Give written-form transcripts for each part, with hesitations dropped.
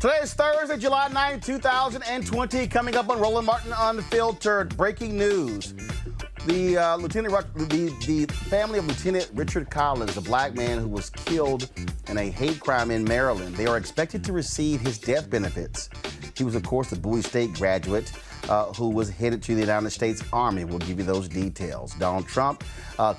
Today is Thursday, July 9, 2020. Coming up on Roland Martin Unfiltered, breaking news. The family of Lieutenant Richard Collins, a black man who was killed in a hate crime in Maryland, they are expected to receive his death benefits. He was, of course, a Bowie State graduate who was headed to the United States Army. We'll give you those details. Donald Trump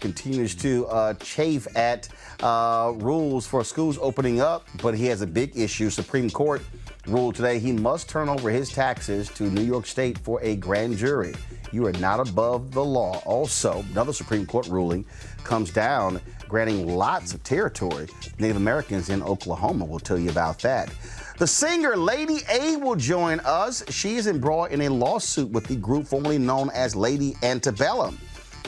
continues to chafe at rules for schools opening up, but he has a big issue. Supreme Court ruled today he must turn over his taxes to New York State for a grand jury. You are not above the law. Also, another Supreme Court ruling comes down granting lots of territory to Native Americans in Oklahoma. We'll tell you about that. The singer Lady A will join us. She is embroiled in a lawsuit with the group formerly known as Lady Antebellum.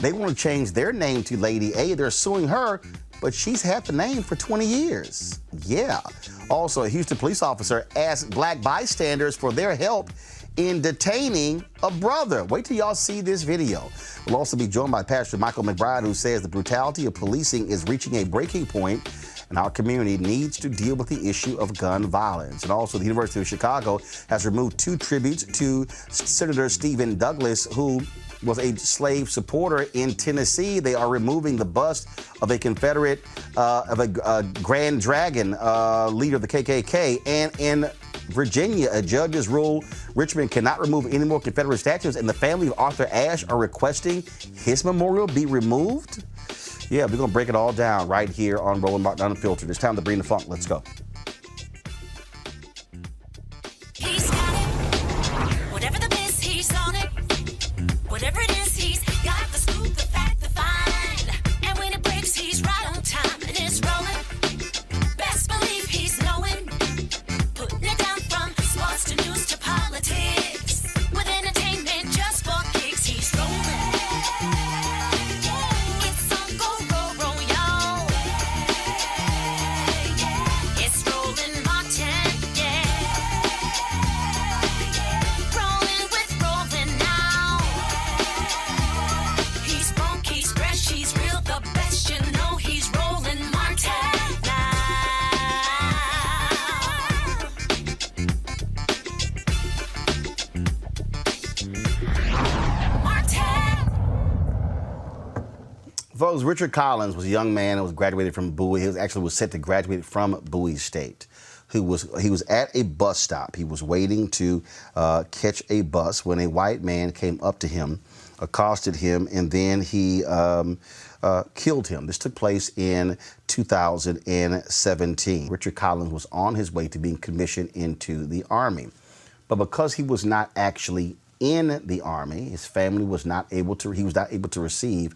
They want to change their name to Lady A. They're suing her, but she's had the name for 20 years. Yeah. Also, a Houston police officer asked black bystanders for their help in detaining a brother. Wait till y'all see this video. We'll also be joined by Pastor Michael McBride, who says the brutality of policing is reaching a breaking point and our community needs to deal with the issue of gun violence. And also, the University of Chicago has removed 2 tributes to Senator Stephen Douglas, who was a slave supporter in Tennessee. They are removing the bust of a Confederate, Grand Dragon, leader of the KKK. And in Virginia, a judge has ruled Richmond cannot remove any more Confederate statues, and the family of Arthur Ashe are requesting his memorial be removed. Yeah, we're going to break it all down right here on Roland Martin Unfiltered. It's time to bring the funk. Let's go. He's got it. Whatever the biz, he's on it. Whatever it is, he's got the scoop, the fact, the find. And when it breaks, he's right on time and it's rolling. Best believe he's knowing. Putting it down from sports to news to politics. With entertainment just for kicks, he's rolling. It's on go, roll, y'all. It's Roland Martin, yeah. Rolling with Roland now. He's funk, he's fresh, he's real, the best, you know he's Roland Martin now. Martin. Folks, Richard Collins was a young man who was graduated from Bowie. He was set to graduate from Bowie State. He was at a bus stop. He was waiting to catch a bus when a white man came up to him, accosted him, and then he killed him. This took place in 2017. Richard Collins was on his way to being commissioned into the Army. But because he was not actually in the Army, his family was not able to, he was not able to receive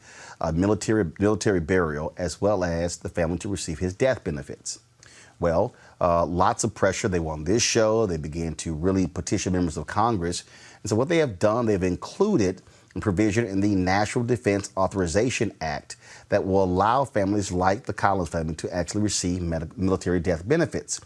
military burial, as well as the family to receive his death benefits. Well, lots of pressure. They were on this show. They began to really petition members of Congress. And so what they have done, they've included a provision in the National Defense Authorization Act that will allow families like the Collins family to actually receive military death benefits.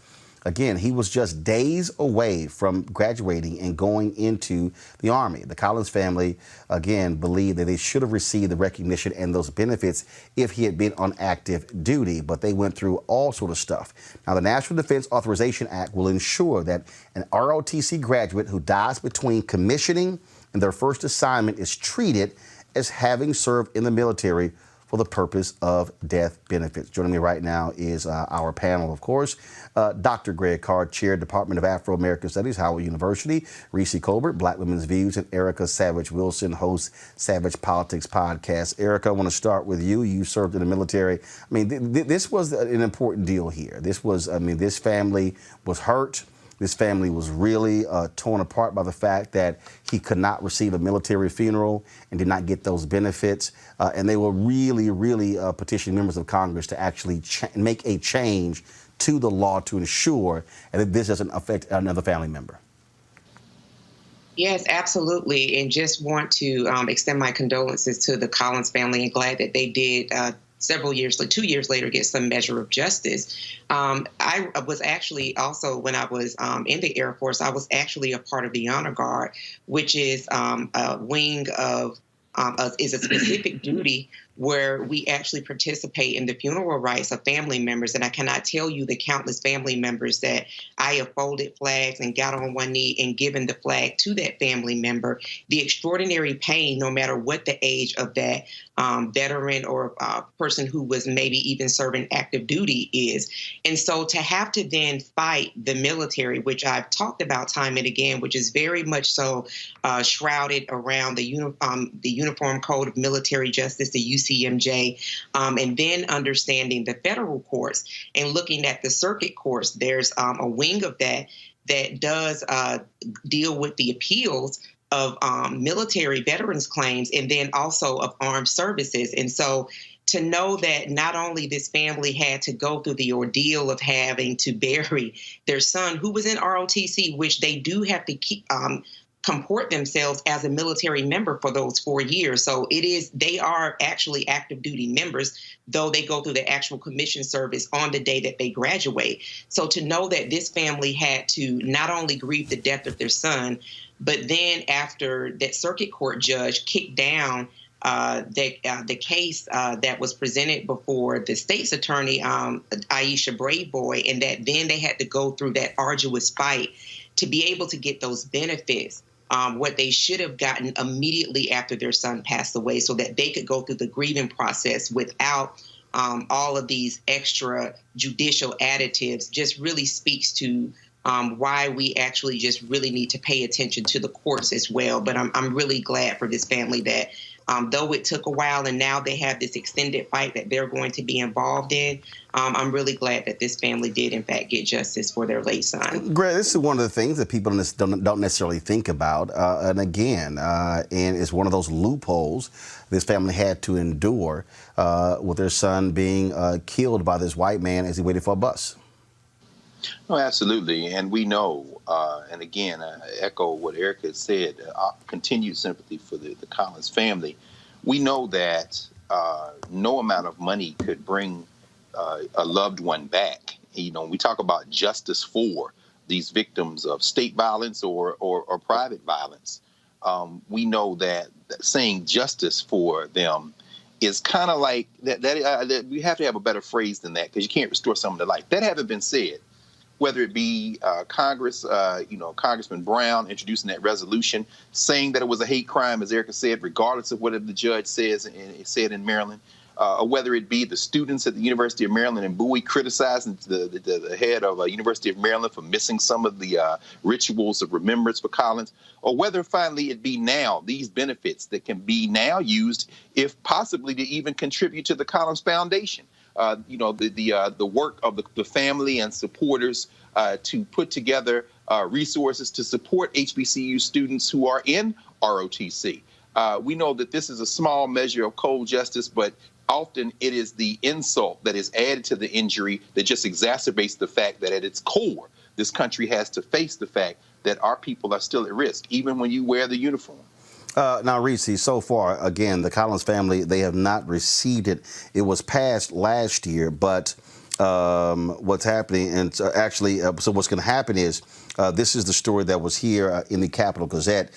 Again, he was just days away from graduating and going into the Army. The Collins family, again, believed that they should have received the recognition and those benefits if he had been on active duty, but they went through all sort of stuff. Now, the National Defense Authorization Act will ensure that an ROTC graduate who dies between commissioning and their first assignment is treated as having served in the military for the purpose of death benefits. Joining me right now is our panel, of course. Dr. Greg Card, Chair, Department of Afro-American Studies, Howard University. Reese Colbert, Black Women's Views, and Erica Savage Wilson, host Savage Politics Podcast. Erica, I want to start with you. You served in the military. I mean, this was an important deal here. This was, I mean, this family was hurt. This family was really torn apart by the fact that he could not receive a military funeral and did not get those benefits. And they were really petitioning members of Congress to actually make a change to the law to ensure that this doesn't affect another family member. Yes, absolutely. And just want to extend my condolences to the Collins family and glad that they did 2 years later, get some measure of justice. I was actually also, when I was in the Air Force, I was actually a part of the Honor Guard, which is a wing of, is a specific duty where we actually participate in the funeral rites of family members. And I cannot tell you the countless family members that I have folded flags and got on one knee and given the flag to that family member, the extraordinary pain, no matter what the age of that veteran or person who was maybe even serving active duty is. And so to have to then fight the military, which I've talked about time and again, which is very much so shrouded around the Uniform Code of Military Justice, the UCMJ, and then understanding the federal courts and looking at the circuit courts, there's a wing of that does deal with the appeals of military veterans claims and then also of armed services. And so to know that not only this family had to go through the ordeal of having to bury their son who was in ROTC, which they do have to keep comport themselves as a military member for those 4 years. So they are actually active duty members, though they go through the actual commission service on the day that they graduate. So to know that this family had to not only grieve the death of their son, but then after that circuit court judge kicked down the case that was presented before the state's attorney, Aisha Braveboy, and that then they had to go through that arduous fight to be able to get those benefits, what they should have gotten immediately after their son passed away, so that they could go through the grieving process without all of these extra judicial additives, just really speaks to why we actually just really need to pay attention to the courts as well. But I'm really glad for this family that though it took a while and now they have this extended fight that they're going to be involved in, I'm really glad that this family did, in fact, get justice for their late son. Greg, this is one of the things that people don't necessarily think about. And again, and it's one of those loopholes this family had to endure with their son being killed by this white man as he waited for a bus. Oh, absolutely. And we know, and again, I echo what Erica had said, continued sympathy for the Collins family. We know that no amount of money could bring a loved one back. You know, we talk about justice for these victims of state violence or private violence. We know that saying justice for them is kind of like that we have to have a better phrase than that, because you can't restore someone to life. That having been said, whether it be Congress, Congressman Brown introducing that resolution, saying that it was a hate crime, as Erica said, regardless of what the judge says and it said in Maryland, or whether it be the students at the University of Maryland and Bowie criticizing the head of University of Maryland for missing some of the rituals of remembrance for Collins, or whether finally it be now these benefits that can be now used, if possibly to even contribute to the Collins Foundation. The work of the family and supporters to put together resources to support HBCU students who are in ROTC. We know that this is a small measure of cold justice, but often it is the insult that is added to the injury that just exacerbates the fact that at its core, this country has to face the fact that our people are still at risk, even when you wear the uniform. Now, Reese, so far, again, the Collins family, they have not received it. It was passed last year, but what's happening, and so what's going to happen is, this is the story that was here in the Capitol Gazette.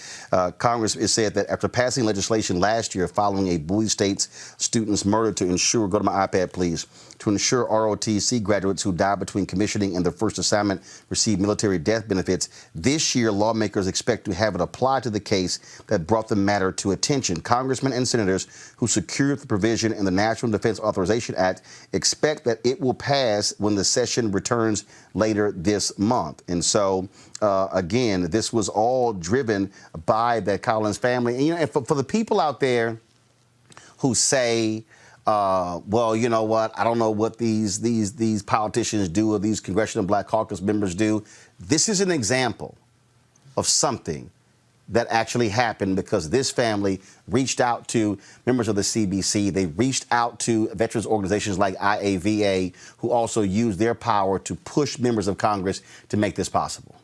Congress has said that after passing legislation last year following a Bowie State's student's murder to ensure, go to my iPad, please, to ensure ROTC graduates who died between commissioning and their first assignment receive military death benefits, this year lawmakers expect to have it apply to the case that brought the matter to attention. Congressmen and senators who secured the provision in the National Defense Authorization Act expect that it will pass when the session returns later this month. And so, again, this was all driven by the Collins family. And, for the people out there who say, well, you know what, I don't know what these politicians do or these Congressional Black Caucus members do. This is an example of something that actually happened because this family reached out to members of the CBC. They reached out to veterans organizations like IAVA, who also used their power to push members of Congress to make this possible.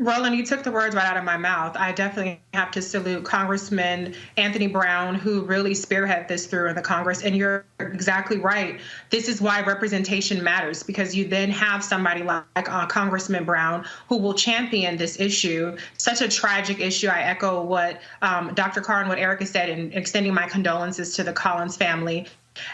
Roland, you took the words right out of my mouth. I definitely have to salute Congressman Anthony Brown, who really spearheaded this through in the Congress. And you're exactly right. This is why representation matters, because you then have somebody like Congressman Brown who will champion this issue. Such a tragic issue. I echo what Dr. Carr and what Erica said, in extending my condolences to the Collins family.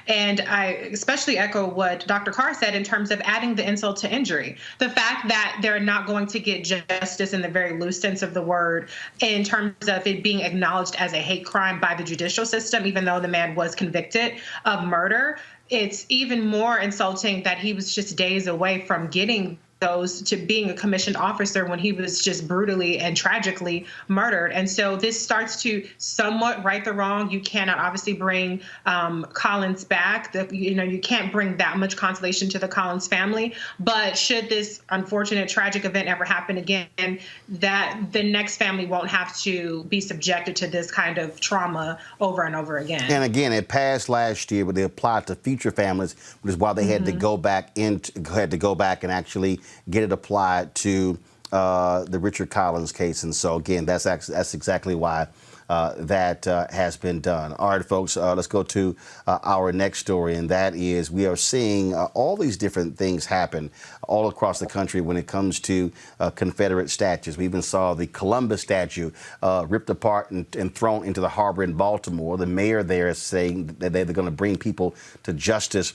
And I especially echo what Dr. Carr said in terms of adding the insult to injury. The fact that they're not going to get justice in the very loose sense of the word, in terms of it being acknowledged as a hate crime by the judicial system, even though the man was convicted of murder, it's even more insulting that he was just days away from getting those to being a commissioned officer when he was just brutally and tragically murdered. And so this starts to somewhat right the wrong. You cannot obviously bring Collins back. You can't bring that much consolation to the Collins family. But should this unfortunate tragic event ever happen again, that the next family won't have to be subjected to this kind of trauma over and over again. And again, it passed last year, but they applied to future families, which is why they had to go back and actually get it applied to the Richard Collins case. And so, again, that's exactly why that has been done. All right, folks, let's go to our next story, and that is we are seeing all these different things happen all across the country when it comes to Confederate statues. We even saw the Columbus statue ripped apart and thrown into the harbor in Baltimore. The mayor there is saying that they're going to bring people to justice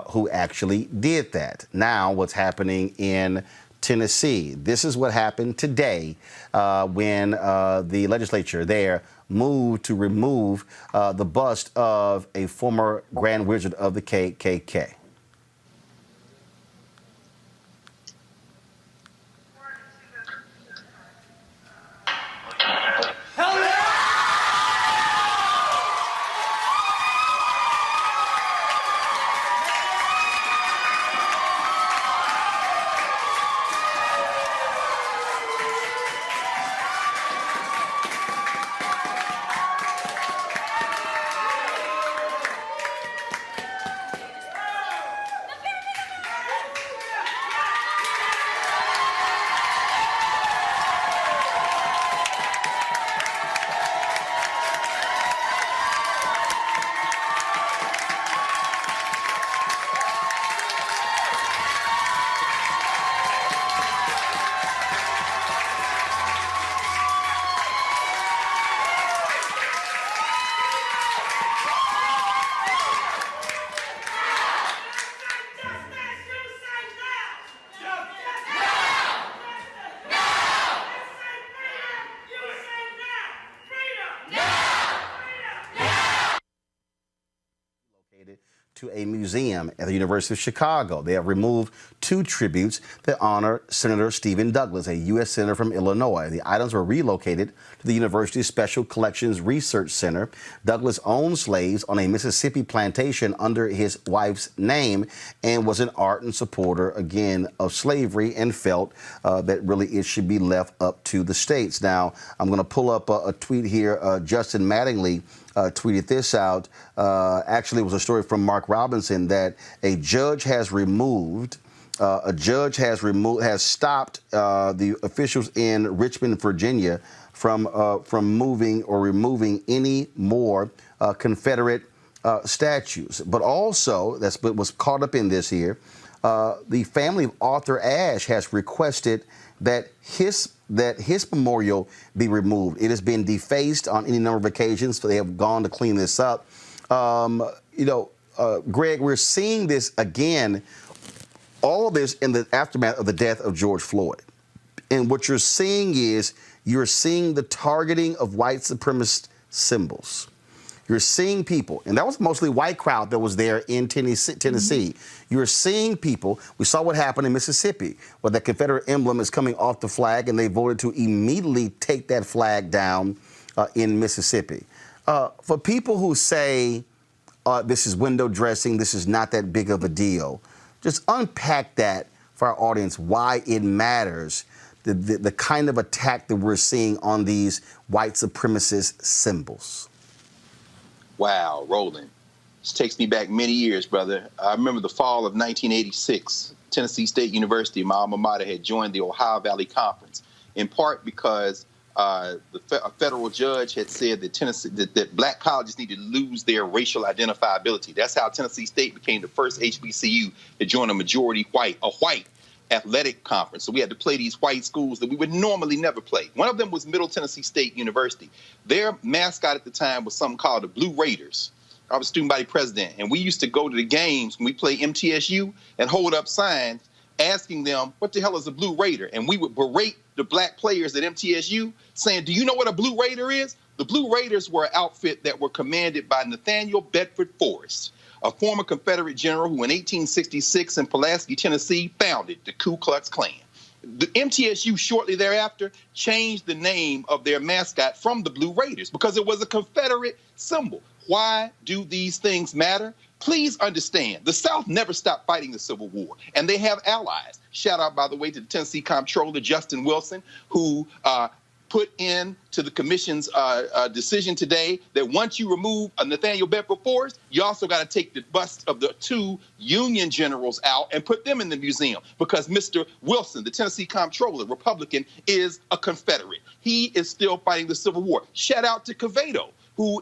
who actually did that. Now, what's happening in Tennessee? This is what happened today when the legislature there moved to remove the bust of a former Grand Wizard of the KKK. To a museum at the University of Chicago. They have removed 2 tributes that honor Senator Stephen Douglas, a U.S. Senator from Illinois. The items were relocated to the university's Special Collections Research Center. Douglas owned slaves on a Mississippi plantation under his wife's name and was an ardent supporter, again, of slavery, and felt that really it should be left up to the states. Now, I'm going to pull up a tweet here. Justin Mattingly tweeted this out. Actually, it was a story from Mark Robinson that a judge has stopped the officials in Richmond, Virginia, from moving or removing any more Confederate statues. But also, that's what was caught up in this here. The family of Arthur Ashe has requested that his memorial be removed. It has been defaced on any number of occasions, so they have gone to clean this up. Greg, we're seeing this again, all of this in the aftermath of the death of George Floyd. And what you're seeing is you're seeing the targeting of white supremacist symbols. You're seeing people, and that was mostly white crowd that was there in Tennessee. Mm-hmm. You're seeing people. We saw what happened in Mississippi, where the Confederate emblem is coming off the flag, and they voted to immediately take that flag down in Mississippi. For people who say this is window dressing, this is not that big of a deal, just unpack that for our audience, why it matters, the kind of attack that we're seeing on these white supremacist symbols. Wow, Roland. This takes me back many years, brother. I remember the fall of 1986. Tennessee State University, my alma mater, had joined the Ohio Valley Conference. in part because a federal judge had said that that black colleges need to lose their racial identifiability. That's how Tennessee State became the first HBCU to join a white athletic conference. So we had to play these white schools that we would normally never play. One of them was Middle Tennessee State University. Their mascot at the time was something called the Blue Raiders. I was student body president, and we used to go to the games when we play MTSU and hold up signs asking them, what the hell is a Blue Raider? And we would berate the black players at MTSU saying, do you know what a Blue Raider is? The Blue Raiders were an outfit that were commanded by Nathaniel Bedford Forrest, a former Confederate general who in 1866 in Pulaski, Tennessee, founded the Ku Klux Klan. The MTSU shortly thereafter changed the name of their mascot from the Blue Raiders because it was a Confederate symbol. Why do these things matter? Please understand, the South never stopped fighting the Civil War, and they have allies. Shout out, by the way, to the Tennessee Comptroller, Justin Wilson, who put in to the commission's decision today that once you remove Nathaniel Bedford Forrest, you also got to take the busts of the two Union generals out and put them in the museum because Mr. Wilson, the Tennessee Comptroller, Republican, is a Confederate. He is still fighting the Civil War. Shout out to Quevedo, who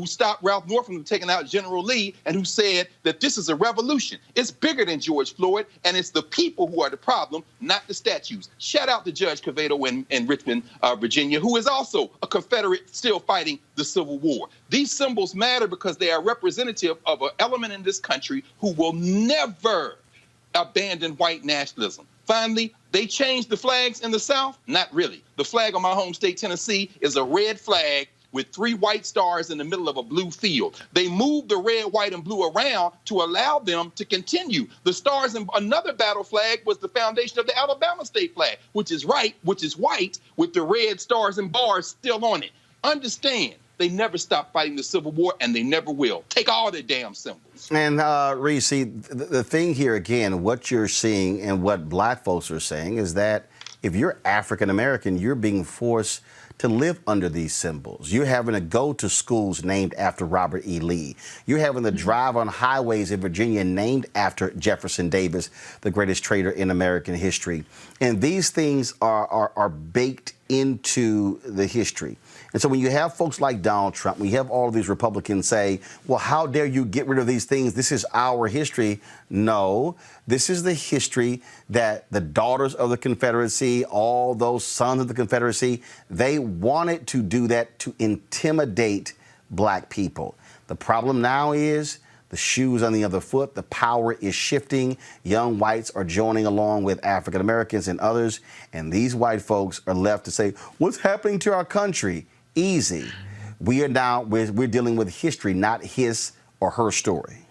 stopped Ralph Northam from taking out General Lee and who said that this is a revolution. It's bigger than George Floyd, and it's the people who are the problem, not the statues. Shout out to Judge Quevedo in Richmond, Virginia, who is also a Confederate still fighting the Civil War. These symbols matter because they are representative of an element in this country who will never abandon white nationalism. Finally, they changed the flags in the South? Not really. The flag on my home state, Tennessee, is a red flag with 3 white stars in the middle of a blue field. They moved the red, white, and blue around to allow them to continue. The stars in another battle flag was the foundation of the Alabama state flag, which is white with the red stars and bars still on it. Understand, they never stopped fighting the Civil War, and they never will. Take all their damn symbols. And Reese, the thing here again, what you're seeing and what black folks are saying is that if you're African American, you're being forced to live under these symbols. You're having to go to schools named after Robert E. Lee. You're having to drive on highways in Virginia named after Jefferson Davis, the greatest trader in American history. And these things are baked into the history. And so when you have folks like Donald Trump, when you have all of these Republicans say, well, how dare you get rid of these things? This is our history. No, this is the history that the daughters of the Confederacy, all those sons of the Confederacy, they wanted to do that to intimidate black people. The problem now is the shoe's on the other foot. The power is shifting. Young whites are joining along with African Americans and others. And these white folks are left to say, what's happening to our country? Easy. We're dealing with history, not his or her story.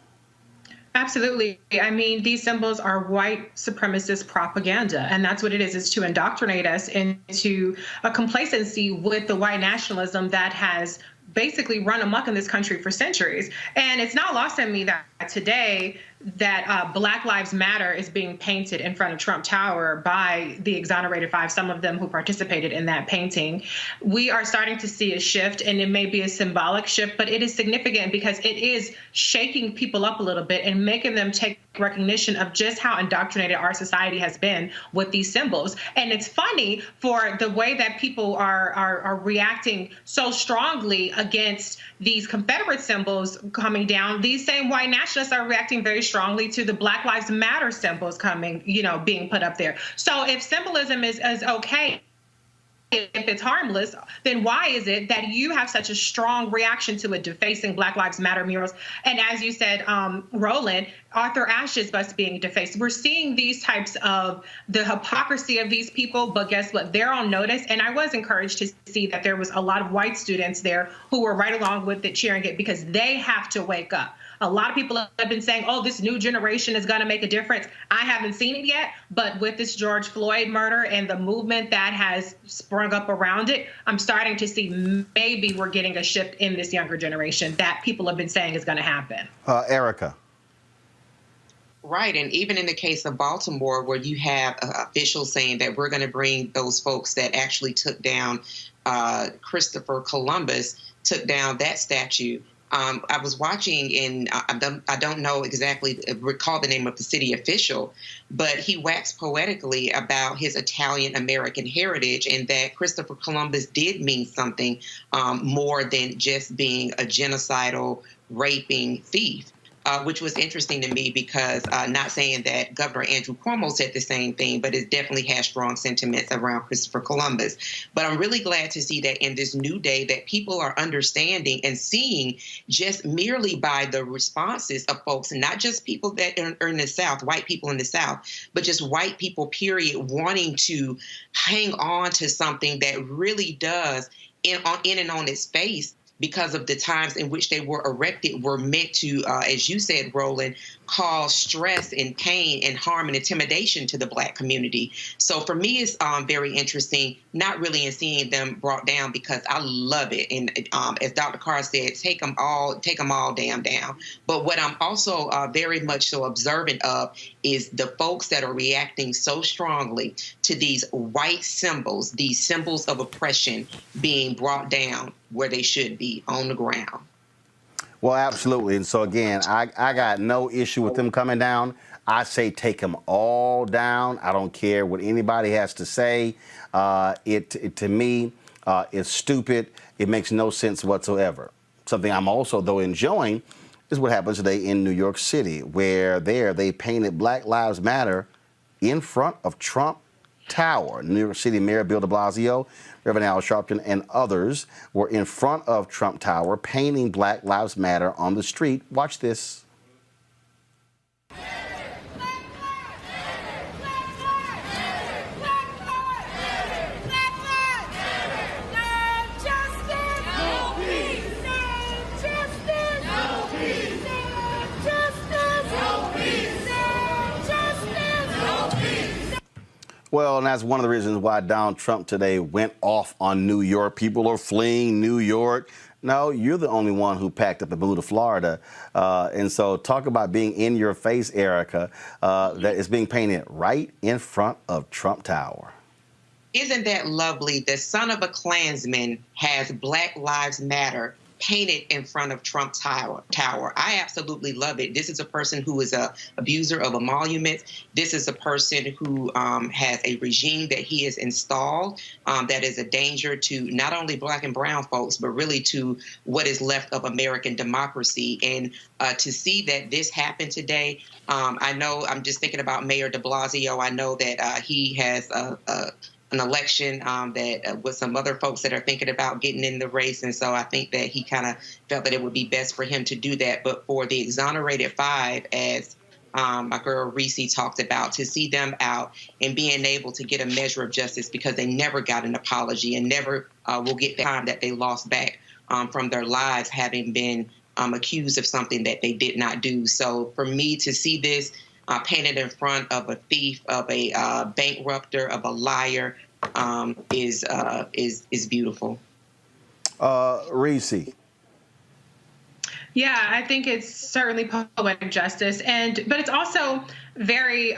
Absolutely. I mean, these symbols are white supremacist propaganda, and that's what it is to indoctrinate us into a complacency with the white nationalism that has basically run amok in this country for centuries. And it's not lost on me that today that Black Lives Matter is being painted in front of Trump Tower by the exonerated 5, some of them who participated in that painting. We are starting to see a shift, and it may be a symbolic shift, but it is significant because it is shaking people up a little bit and making them take recognition of just how indoctrinated our society has been with these symbols. And it's funny for the way that people are reacting so strongly against these Confederate symbols coming down. These same white nationalists are reacting very strongly to the Black Lives Matter symbols coming, being put up there. So if symbolism is okay, if it's harmless, then why is it that you have such a strong reaction to it defacing Black Lives Matter murals? And as you said, Roland, Arthur Ashe's bust being defaced. We're seeing these types of the hypocrisy of these people, but guess what? They're on notice. And I was encouraged to see that there was a lot of white students there who were right along with it, cheering it, because they have to wake up. A lot of people have been saying, oh, this new generation is going to make a difference. I haven't seen it yet, but with this George Floyd murder and the movement that has sprung up around it, I'm starting to see maybe we're getting a shift in this younger generation that people have been saying is going to happen. Erica. Right. And even in the case of Baltimore, where you have officials saying that we're going to bring those folks that actually took down Christopher Columbus, took down that statue. I was watching, and I don't know exactly, recall the name of the city official, but he waxed poetically about his Italian American heritage and that Christopher Columbus did mean something more than just being a genocidal, raping thief. Which was interesting to me because not saying that Governor Andrew Cuomo said the same thing, but it definitely has strong sentiments around Christopher Columbus. But I'm really glad to see that in this new day that people are understanding and seeing just merely by the responses of folks, not just people that are in the South, white people in the South, but just white people, period, wanting to hang on to something that really does, in and on its face, because of the times in which they were erected, were meant to, as you said, Roland, cause stress and pain and harm and intimidation to the Black community. So for me, it's very interesting, not really in seeing them brought down, because I love it. And as Dr. Carr said, take them all damn down. But what I'm also very much so observant of is the folks that are reacting so strongly to these white symbols, these symbols of oppression being brought down where they should be, on the ground. Well, absolutely. And so, again, I got no issue with them coming down. I say take them all down. I don't care what anybody has to say. It to me, is stupid. It makes no sense whatsoever. Something I'm also, though, enjoying is what happens today in New York City, where they painted Black Lives Matter in front of Trump Tower. New York City Mayor Bill de Blasio, Reverend Al Sharpton, and others were in front of Trump Tower painting Black Lives Matter on the street. Watch this. Well, and that's one of the reasons why Donald Trump today went off on New York. People are fleeing New York. No, you're the only one who packed up and moved to Florida. And so talk about being in your face, Erica, that is being painted right in front of Trump Tower. Isn't that lovely? The son of a Klansman has Black Lives Matter painted in front of Trump Tower. I absolutely love it. This is a person who is a abuser of emoluments. This is a person who has a regime that he has installed that is a danger to not only Black and brown folks, but really to what is left of American democracy. And to see that this happened today, I know, I'm just thinking about Mayor de Blasio. I know that he has an election that with some other folks that are thinking about getting in the race. And so I think that he kind of felt that it would be best for him to do that. But for the exonerated five, as my girl Reese talked about, to see them out and being able to get a measure of justice, because they never got an apology and never will get the time that they lost back from their lives, having been accused of something that they did not do. So for me to see this painted in front of a thief, of a bankrupter, of a liar, is beautiful. Reese. Yeah, I think it's certainly poetic justice, but it's also very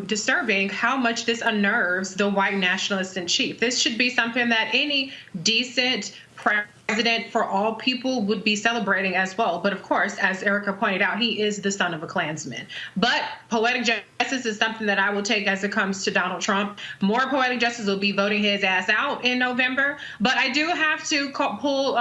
disturbing how much this unnerves the white nationalist in chief. This should be something that any decent president for all people would be celebrating as well. But of course, as Erica pointed out, he is the son of a Klansman. But poetic justice is something that I will take as it comes to Donald Trump. More poetic justice will be voting his ass out in November. But I do have to pull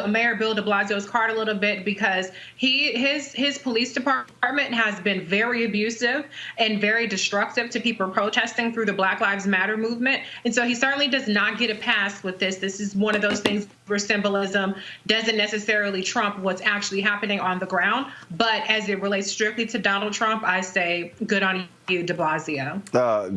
Mayor Bill de Blasio's card a little bit, because his police department has been very abusive and very destructive to people protesting through the Black Lives Matter movement. And so he certainly does not get a pass with this. This is one of those things where symbolism doesn't necessarily trump what's actually happening on the ground. But as it relates strictly to Donald Trump, I say good on you, de Blasio.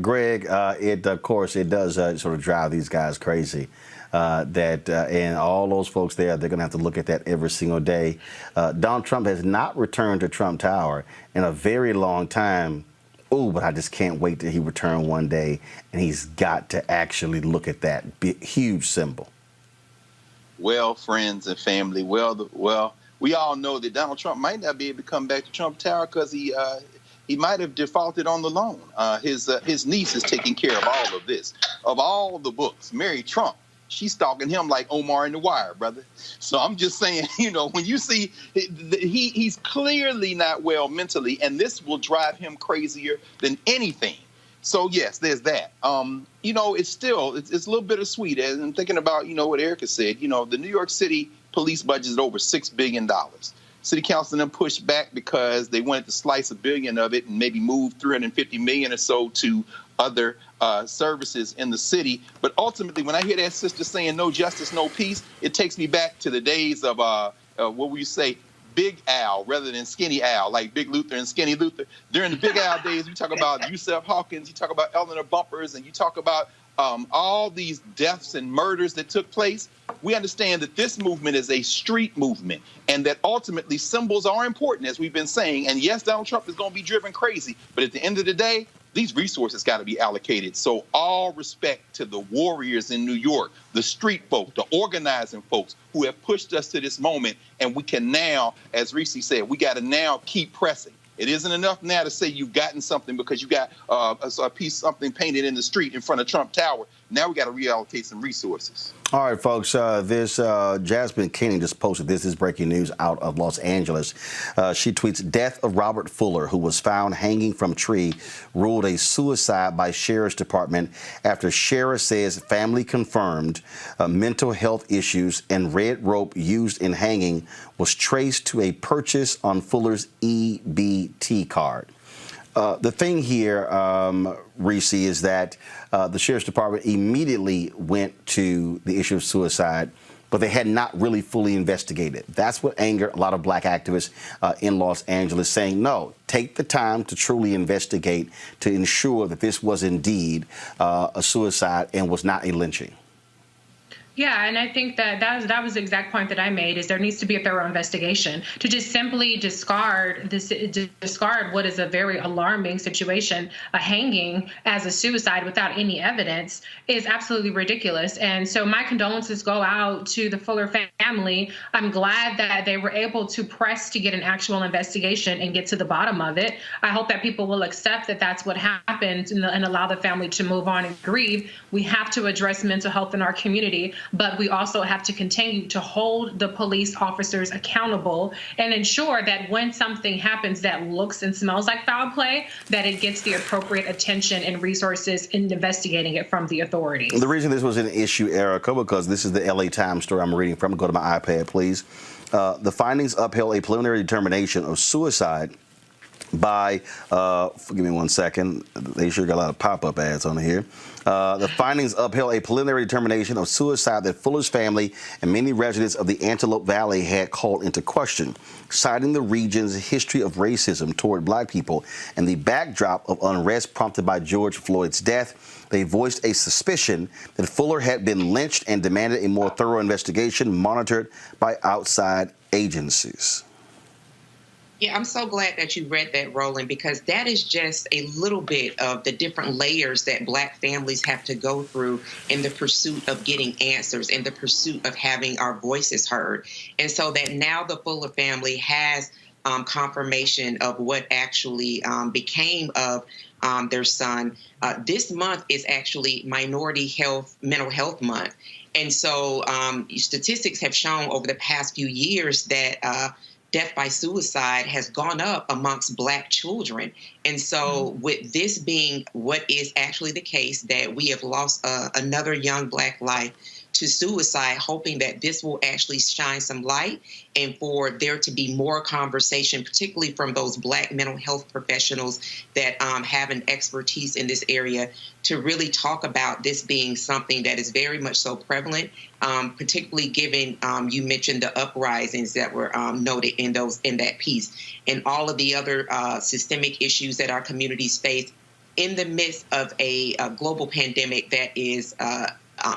Greg, of course, it does sort of drive these guys crazy. And all those folks there, they're going to have to look at that every single day. Donald Trump has not returned to Trump Tower in a very long time. Oh, but I just can't wait till he return one day, and he's got to actually look at that huge symbol. Well, friends and family, we all know that Donald Trump might not be able to come back to Trump Tower because he might have defaulted on the loan. His niece is taking care of all of this. Of all the books, Mary Trump she's stalking him like Omar in The Wire, brother. So I'm just saying, when you see he's clearly not well mentally, and this will drive him crazier than anything. So yes, there's that. It's a little bittersweet. And I'm thinking about, what Erica said. The New York City police budget is over $6 billion. City Council then pushed back because they wanted to slice $1 billion of it and maybe move $350 million or so to other services in the city. But ultimately, when I hear that sister saying no justice, no peace, it takes me back to the days of what would you say, Big Al rather than Skinny Al, like Big Luther and Skinny Luther. During the Big Al days, we talk about Yusuf Hawkins, you talk about Eleanor Bumpers, and you talk about all these deaths and murders that took place. We understand that this movement is a street movement, and that ultimately symbols are important, as we've been saying. And yes, Donald Trump is going to be driven crazy, but at the end of the day, these resources got to be allocated. So all respect to the warriors in New York, the street folk, the organizing folks who have pushed us to this moment. And we can now, as Reese said, we got to now keep pressing. It isn't enough now to say you've gotten something because you got a piece, something painted in the street in front of Trump Tower. Now we got to reallocate some resources. All right, folks, this Jasmine Kenney just posted this. This is breaking news out of Los Angeles. She tweets, death of Robert Fuller, who was found hanging from tree, ruled a suicide by Sheriff's Department after Sheriff says family confirmed mental health issues and red rope used in hanging was traced to a purchase on Fuller's EBT card. The thing here, Reese, is that the Sheriff's Department immediately went to the issue of suicide, but they had not really fully investigated. That's what angered a lot of black activists in Los Angeles, saying, no, take the time to truly investigate to ensure that this was indeed a suicide and was not a lynching. Yeah, and I think that was the exact point that I made, is there needs to be a thorough investigation. To just simply discard what is a very alarming situation, a hanging as a suicide without any evidence, is absolutely ridiculous. And so my condolences go out to the Fuller family. I'm glad that they were able to press to get an actual investigation and get to the bottom of it. I hope that people will accept that that's what happened and allow the family to move on and grieve. We have to address mental health in our community, but we also have to continue to hold the police officers accountable and ensure that when something happens that looks and smells like foul play, that it gets the appropriate attention and resources in investigating it from the authorities. The reason this was an issue, Erica, because this is the LA Times story I'm reading from. Go to my iPad, please. The findings upheld a preliminary determination of suicide by, give me 1 second, they sure got a lot of pop-up ads on here. The findings upheld a preliminary determination of suicide that Fuller's family and many residents of the Antelope Valley had called into question, citing the region's history of racism toward black people and the backdrop of unrest prompted by George Floyd's death. They voiced a suspicion that Fuller had been lynched and demanded a more thorough investigation monitored by outside agencies. Yeah, I'm so glad that you read that, Roland, because that is just a little bit of the different layers that black families have to go through in the pursuit of getting answers, in the pursuit of having our voices heard. And so that now the Fuller family has confirmation of what actually became of their son. This month is actually Mental Health Month. And so statistics have shown over the past few years that death by suicide has gone up amongst black children. And so with this being what is actually the case, that we have lost another young black life to suicide, hoping that this will actually shine some light and for there to be more conversation, particularly from those black mental health professionals that have an expertise in this area, to really talk about this being something that is very much so prevalent, particularly given you mentioned the uprisings that were noted in that piece, and all of the other systemic issues that our communities face in the midst of a global pandemic that is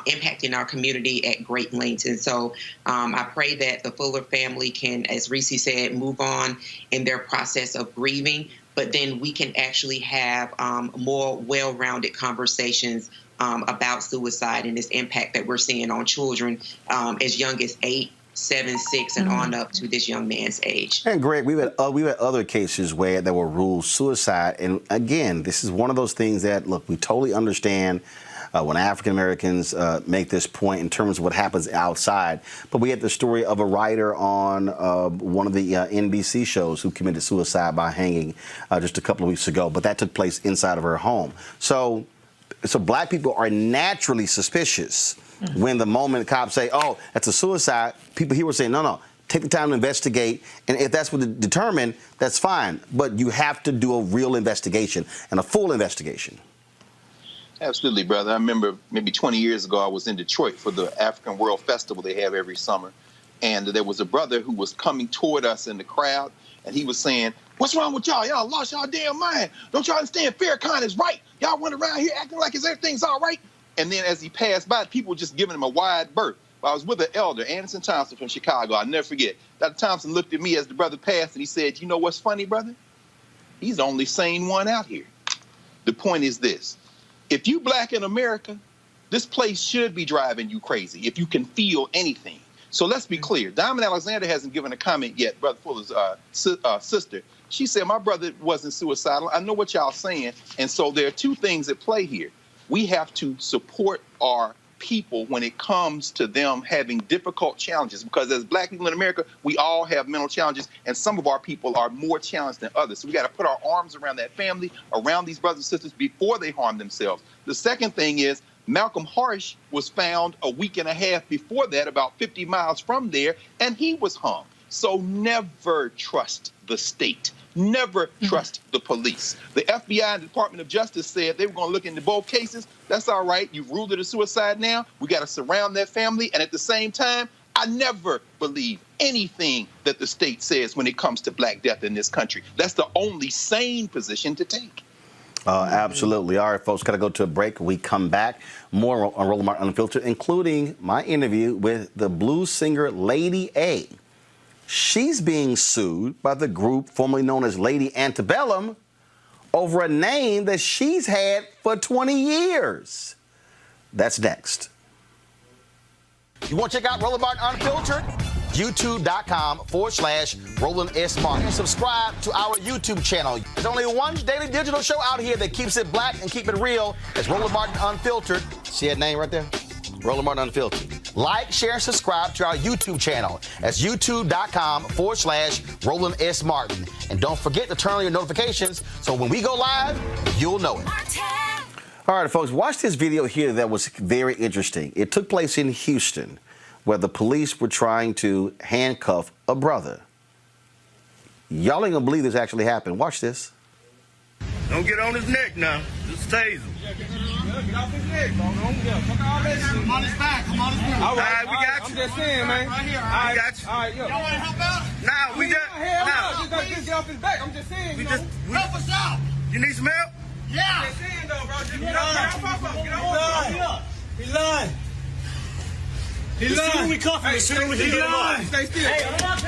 impacting our community at great lengths. And so I pray that the Fuller family can, as Reese said, move on in their process of grieving, but then we can actually have more well-rounded conversations about suicide and this impact that we're seeing on children as young as 8, 7, 6, and on up to this young man's age. And Greg, we've had other cases where there were ruled suicide. And again, this is one of those things that, look, we totally understand when African Americans make this point in terms of what happens outside. But we had the story of a writer on one of the NBC shows who committed suicide by hanging just a couple of weeks ago. But that took place inside of her home. So black people are naturally suspicious when the moment cops say, oh, that's a suicide. People here were saying, no. Take the time to investigate, and if that's what it determined, that's fine. But you have to do a real investigation and a full investigation. Absolutely, brother. I remember maybe 20 years ago, I was in Detroit for the African World Festival they have every summer, and there was a brother who was coming toward us in the crowd, and he was saying, "What's wrong with y'all? Y'all lost y'all damn mind. Don't y'all understand fair kind is right? Y'all run around here acting like everything's all right." And then as he passed by, people were just giving him a wide berth. I was with an elder, Anderson Thompson from Chicago. I'll never forget. Dr. Thompson looked at me as the brother passed, and he said, "You know what's funny, brother? He's the only sane one out here." The point is this. If you black in America, this place should be driving you crazy if you can feel anything. So let's be clear. Diamond Alexander hasn't given a comment yet, Brother Fuller's sister. She said, my brother wasn't suicidal. I know what y'all saying. And so there are two things at play here. We have to support our people when it comes to them having difficult challenges, because as black people in America, we all have mental challenges, and some of our people are more challenged than others. So we got to put our arms around that family, around these brothers and sisters before they harm themselves. The second thing is Malcolm Harsh was found a week and a half before that, about 50 miles from there, and he was hung. So never trust the state. Never trust the police. The FBI and the Department of Justice said they were going to look into both cases. That's all right. You've ruled it a suicide now. We got to surround that family. And at the same time, I never believe anything that the state says when it comes to black death in this country. That's the only sane position to take. Absolutely. All right, folks, got to go to a break. We come back. More on Roland Martin Unfiltered, including my interview with the blues singer Lady A. She's being sued by the group formerly known as Lady Antebellum over a name that she's had for 20 years. That's next. You want to check out Roland Martin Unfiltered? YouTube.com/Roland S. Martin. Subscribe to our YouTube channel. There's only one daily digital show out here that keeps it black and keep it real. It's Roland Martin Unfiltered. See that name right there? Roland Martin Unfiltered. Like, share, and subscribe to our YouTube channel. That's youtube.com/Roland S. Martin. And don't forget to turn on your notifications so when we go live, you'll know it. All right, folks, watch this video here that was very interesting. It took place in Houston, where the police were trying to handcuff a brother. Y'all ain't gonna believe this actually happened. Watch this. Don't get on his neck now. Just tase him. Get off his neck, bro. Fuck all that shit. Come on his back. Come on his back. All right, we got you. I'm just saying, man. Right here. I got you. All right, yo. Y'all want to help out? Nah, we just. Just get off his back. I'm just saying, you know. Help us out. You need some help? Yeah. I'm just saying, though, bro. Just get off. Get off. He lying. He lying. As soon as we cuff him, as soon as we get him off. Stay still. Hey, I'm not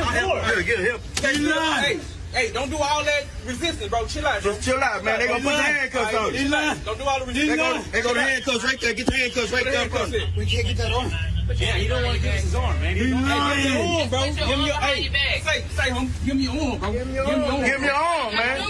Get him. He lying. Hey, don't do all that resistance, bro. Chill out, bro. Just chill out, man. They gonna put the handcuffs on you. He lying. Don't do all the resistance. They go the handcuffs right there. Get the handcuffs right there. We can't get that on. Yeah, he don't want to give us his arm, man. He's lying. Give me your arm, bro. Give me your say, home. Give me your arm, bro. Give me your arm. Give me your arm, man.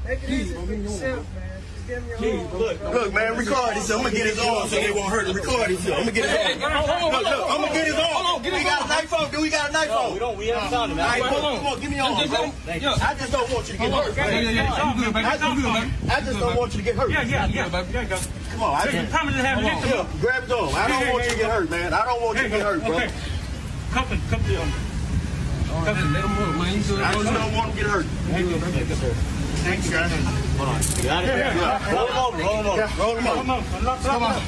Take it easy for yourself, man. Look, man, record this. I'm gonna get his arm so they won't hurt him. Record this. I'm gonna get his arm. Look, I'm gonna get his arm. We got a knife on. Do we got a knife on? We haven't found him. All right, come on, give me your arm, bro. I just don't want you to get hurt. I just don't want you to get hurt. Yeah. Come on, grab his arm. I don't want you to get hurt, man. I don't want you to get hurt, bro. Cuff him. Let him move, man. I just don't want him to get hurt. Thanks, guys. Hold on. Got it? Yeah. Roll him over. Come on.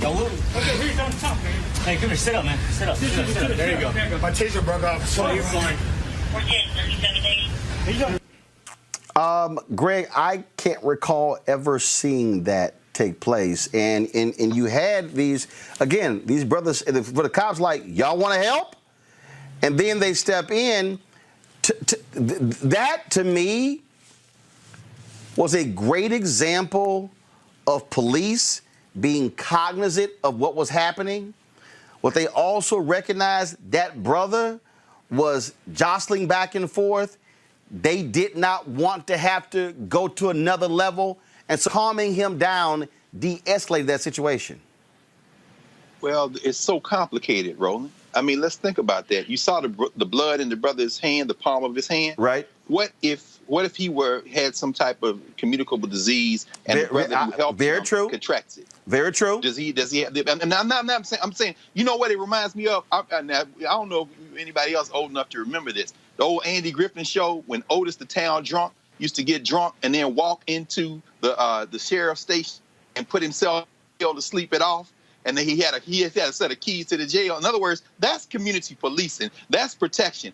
Okay, here's on top, man. Hey, come here. Sit up, man. Sit up. There you go. My taser broke off. So you're fine. We're getting 37 days. Greg, I can't recall ever seeing that take place. And you had these brothers, for the cops like, y'all want to help? And then they step in. That, to me, was a great example of police being cognizant of what was happening. What they also recognized, that brother was jostling back and forth. They did not want to have to go to another level. And so calming him down de-escalated that situation? Well, it's so complicated, Roland. I mean, let's think about that. You saw the blood in the brother's hand, the palm of his hand. Right. What if he had some type of communicable disease and the brother who helped him contracts it? Very true. Does he have? And I'm saying, you know what it reminds me of? I don't know if anybody else old enough to remember this. The old Andy Griffin show when Otis the town drunk used to get drunk and then walk into the sheriff's station and put himself to sleep it off. And then he had a set of keys to the jail. In other words, that's community policing. That's protection.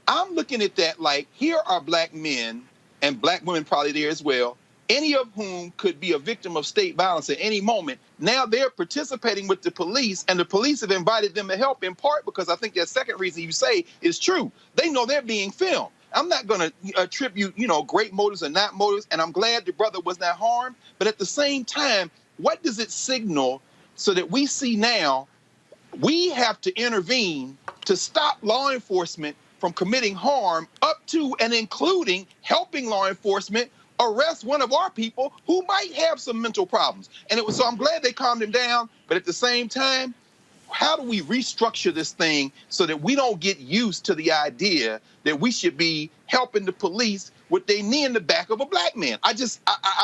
I'm looking at that like, here are black men and black women probably there as well, any of whom could be a victim of state violence at any moment. Now they're participating with the police, and the police have invited them to help in part because I think that second reason you say is true. They know they're being filmed. I'm not going to attribute, great motives or not motives, and I'm glad the brother was not harmed. But at the same time, what does it signal so that we see now we have to intervene to stop law enforcement from committing harm up to and including helping law enforcement arrest one of our people who might have some mental problems. So I'm glad they calmed him down, but at the same time, how do we restructure this thing so that we don't get used to the idea that we should be helping the police with their knee in the back of a black man? I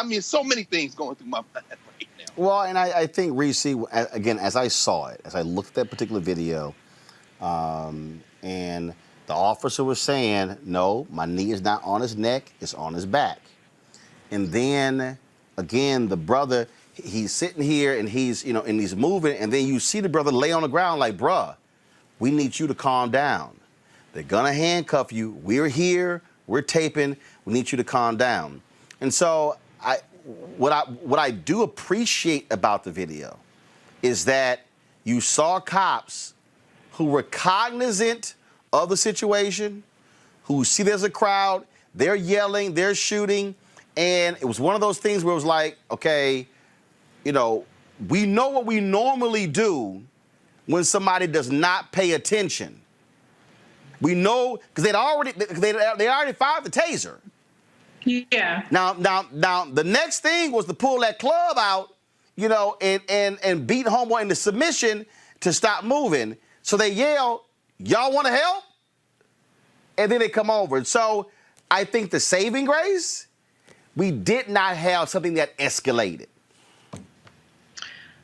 mean, so many things going through my mind right now. Well, and I think, Reese, again, as I saw it, as I looked at that particular video, and the officer was saying, no, my knee is not on his neck, it's on his back. And then, again, the brother, he's sitting here and he's moving, and then you see the brother lay on the ground like, bruh, we need you to calm down. They're gonna handcuff you. We're here, we're taping, we need you to calm down. And so what I do appreciate about the video is that you saw cops who were cognizant of the situation, who see there's a crowd, they're yelling, they're shooting, and it was one of those things where it was like, okay, we know what we normally do when somebody does not pay attention. We know, because they already fired the taser. Yeah. Now, the next thing was to pull that club out, and beat homeboy into submission to stop moving. So they yell, y'all want to help? And then they come over. And so I think the saving grace, we did not have something that escalated.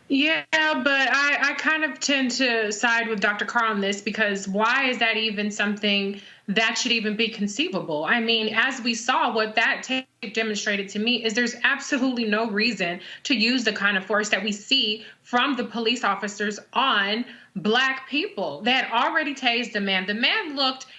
Yeah, but I kind of tend to side with Dr. Carr on this, because why is that even something that should even be conceivable? I mean, as we saw, what that tape demonstrated to me is there's absolutely no reason to use the kind of force that we see from the police officers on black people. They had already tased the man. The man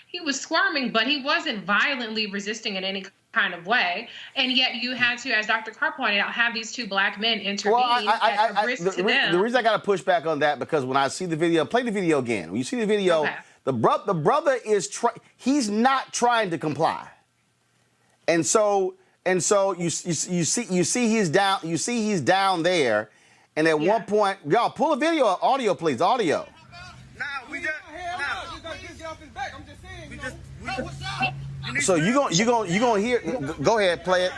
he was squirming, but he wasn't violently resisting in any kind of way. And yet you had to, as Dr. Carr pointed out, have these two black men intervene at a risk to them. The reason I got to push back on that, because when I see the video, play the video again. When you see the video, okay, the brother is he's not trying to comply. And so you see he's down. You see he's down there, and at one point, y'all pull a video, audio, please, audio. So you gonna hear? Go ahead, play it.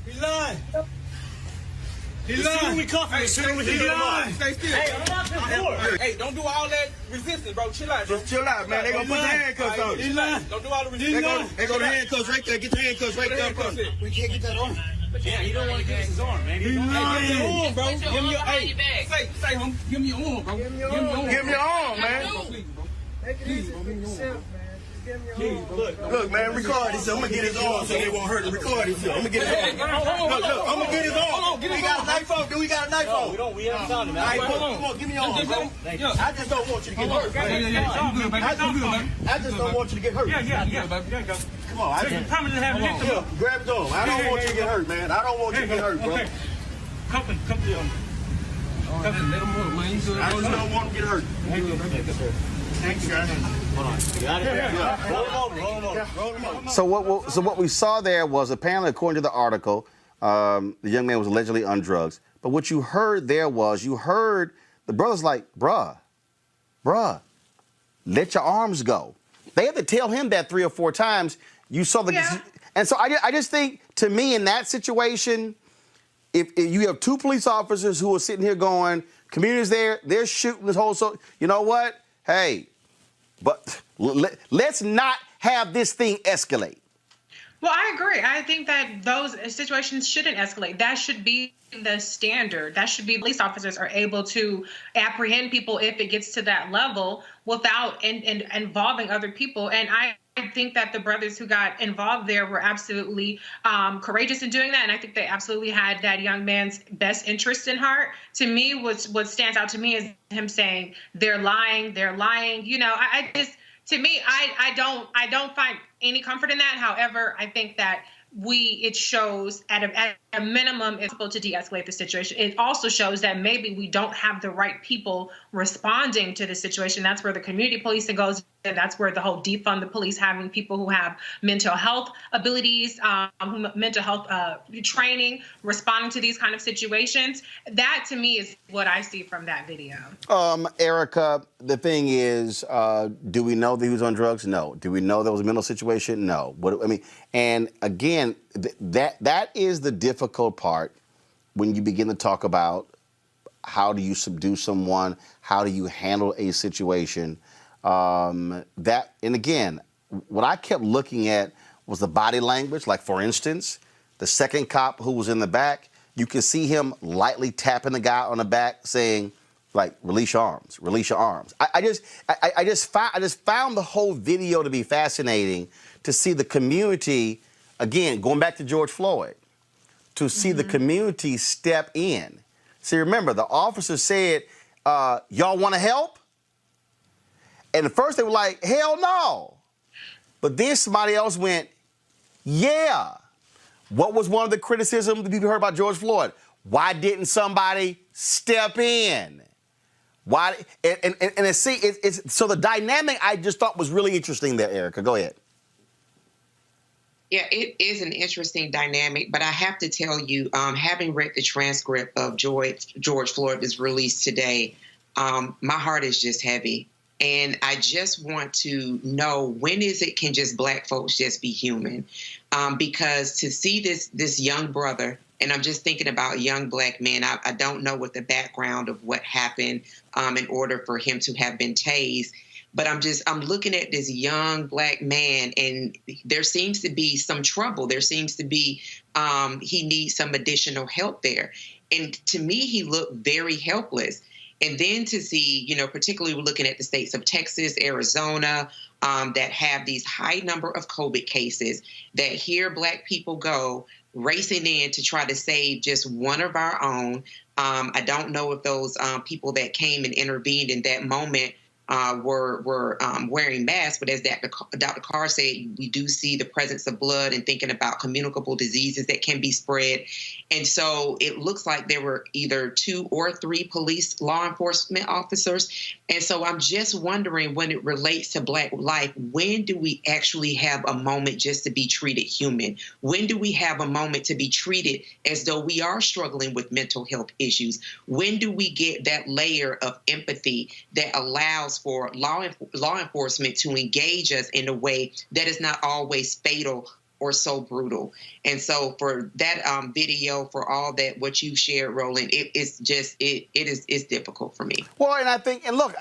He lying. He's lying. We comfortable. Soon we can get him on. Stay still. Hey, I'm not this. Hey, don't do all that resistance, bro. Chill out, bro. Just chill out, man. They gonna put the handcuffs on you. He's lying. Don't do all the resistance. They go the handcuffs right there. Get the handcuffs right there. We can't get that on. Yeah, he don't want to give us his arm, man. He's lying. Give me your arm, bro. Give me your arm. Give me your arm, bro. Give me your arm, man. Take it easy for yourself, man. Look, man, record this. I'm gonna get his arm so they won't hurt him. Record this. I'm gonna get his arm. Look, I'm gonna get his arm. We got a knife on. We got a knife on. We haven't found him. All right, come on, give me your arm, bro. I just don't want you to get hurt. I just don't want you to get hurt. Yeah, baby. Come on. Grab his arm. I don't want you to get hurt, man. I don't want you to get hurt, bro. Come to him. Let him move, man. I just don't want him to get hurt. Thanks, guys. Hold on. Got it? Roll him over. So what we saw there was, apparently, according to the article, the young man was allegedly on drugs. But what you heard there was, you heard the brother's like, bruh, let your arms go. They had to tell him that 3 or 4 times. You saw the... Yeah. And so I just think, to me, in that situation, if you have two police officers who are sitting here going, community's there, they're shooting this whole, so you know what? Hey, but let's not have this thing escalate. Well, I agree. I think that those situations shouldn't escalate. That should be the standard. That should be police officers are able to apprehend people if it gets to that level without involving other people. And I think that the brothers who got involved there were absolutely courageous in doing that. And I think they absolutely had that young man's best interest in heart. To me, what stands out to me is him saying, they're lying. You know, to me, I don't find any comfort in that. However, I think that it shows at a minimum it's able to de-escalate the situation. It also shows that maybe we don't have the right people responding to the situation. That's where the community policing goes. And that's where the whole defund the police, having people who have mental health abilities, mental health training, responding to these kind of situations. That to me is what I see from that video. Erica, the thing is, do we know that he was on drugs? No. Do we know there was a mental situation? No. And again, that is the difficult part when you begin to talk about how do you subdue someone, how do you handle a situation. And again, what I kept looking at was the body language. Like, for instance, the second cop who was in the back, you can see him lightly tapping the guy on the back saying, like, release your arms, release your arms. I just found the whole video to be fascinating, to see the community, again, going back to George Floyd, to see the community step in. See, remember, the officer said, y'all want to help? And at first they were like, hell no. But then somebody else went, yeah. What was one of the criticisms that people heard about George Floyd? Why didn't somebody step in? Why? And so the dynamic I just thought was really interesting there, Erica. Go ahead. Yeah, it is an interesting dynamic, but I have to tell you, having read the transcript of George Floyd's release today, my heart is just heavy. And I just want to know, when is it can just Black folks just be human? Because to see this young brother, and I'm just thinking about young Black men, I don't know what the background of what happened in order for him to have been tased. But I'm looking at this young Black man, and there seems to be some trouble. There seems to be, he needs some additional help there. And to me, he looked very helpless. And then to see, you know, particularly we're looking at the states of Texas, Arizona, that have these high number of COVID cases, that here Black people go racing in to try to save just one of our own. I don't know if those people that came and intervened in that moment were wearing masks, but as Dr. Carr said, we do see the presence of blood and thinking about communicable diseases that can be spread. And so it looks like there were either 2 or 3 law enforcement officers. And so I'm just wondering, when it relates to Black life, when do we actually have a moment just to be treated human? When do we have a moment to be treated as though we are struggling with mental health issues? When do we get that layer of empathy that allows for law enforcement to engage us in a way that is not always fatal or so brutal? And so for that video, for all that what you shared, Roland, it's difficult for me. Well, and I think, and look,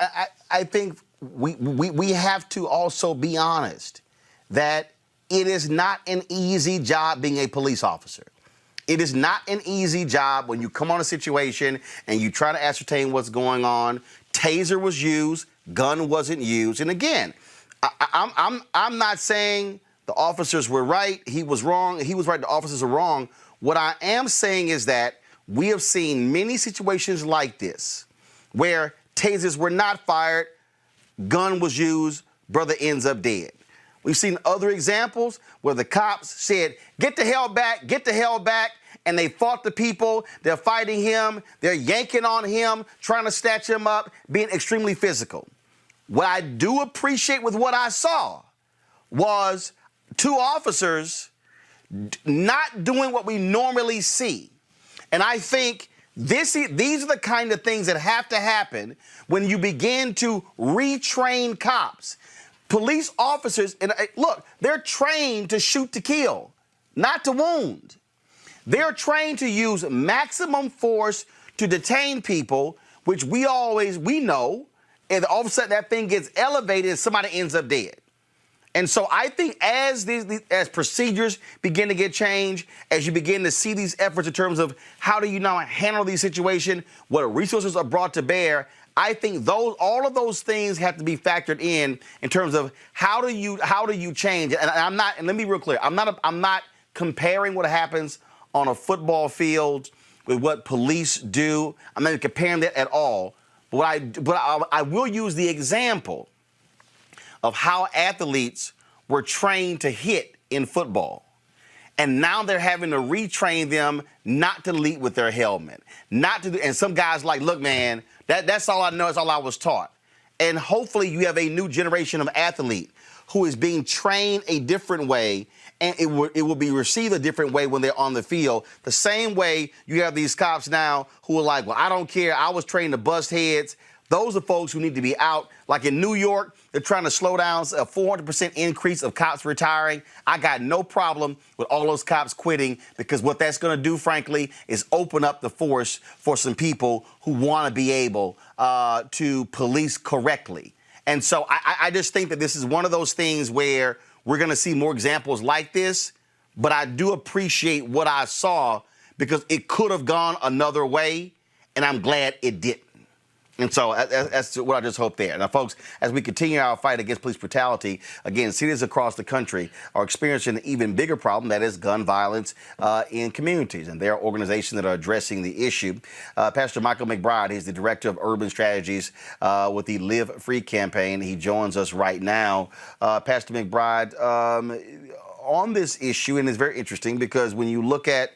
I think we have to also be honest that it is not an easy job being a police officer. It is not an easy job when you come on a situation and you try to ascertain what's going on. Taser was used, gun wasn't used. And again, I'm not saying the officers were right, he was wrong, he was right, the officers are wrong. What I am saying is that we have seen many situations like this where tasers were not fired, gun was used, brother ends up dead. We've seen other examples where the cops said, get the hell back, and they fought the people, they're fighting him, they're yanking on him, trying to snatch him up, being extremely physical. What I do appreciate with what I saw was 2 officers not doing what we normally see. And I think these are the kind of things that have to happen when you begin to retrain cops. Police officers, and look, they're trained to shoot to kill, not to wound. They're trained to use maximum force to detain people, which we know, and all of a sudden that thing gets elevated and somebody ends up dead. And so I think as procedures begin to get changed, as you begin to see these efforts in terms of how do you now handle these situations, what resources are brought to bear, I think all of those things have to be factored in terms of how do you change. And let me be real clear, I'm not comparing what happens on a football field with what police do. I'm not comparing that at all. But I will use the example of how athletes were trained to hit in football. And now they're having to retrain them not to lead with their helmet, and some guys like, look, man, that's all I know, that's all I was taught. And hopefully you have a new generation of athlete who is being trained a different way, and it will be received a different way when they're on the field. The same way you have these cops now who are like, well, I don't care, I was trained to bust heads. Those are folks who need to be out. Like in New York, they're trying to slow down a 400% increase of cops retiring. I got no problem with all those cops quitting, because what that's going to do, frankly, is open up the force for some people who want to be able to police correctly. And so I just think that this is one of those things where we're going to see more examples like this. But I do appreciate what I saw, because it could have gone another way, and I'm glad it didn't. And so that's what I just hope there. Now, folks, as we continue our fight against police brutality, again, cities across the country are experiencing an even bigger problem, that is gun violence in communities. And there are organizations that are addressing the issue. Pastor Michael McBride, he's the director of urban strategies with the Live Free campaign. He joins us right now. Pastor McBride, on this issue, and it's very interesting because when you look at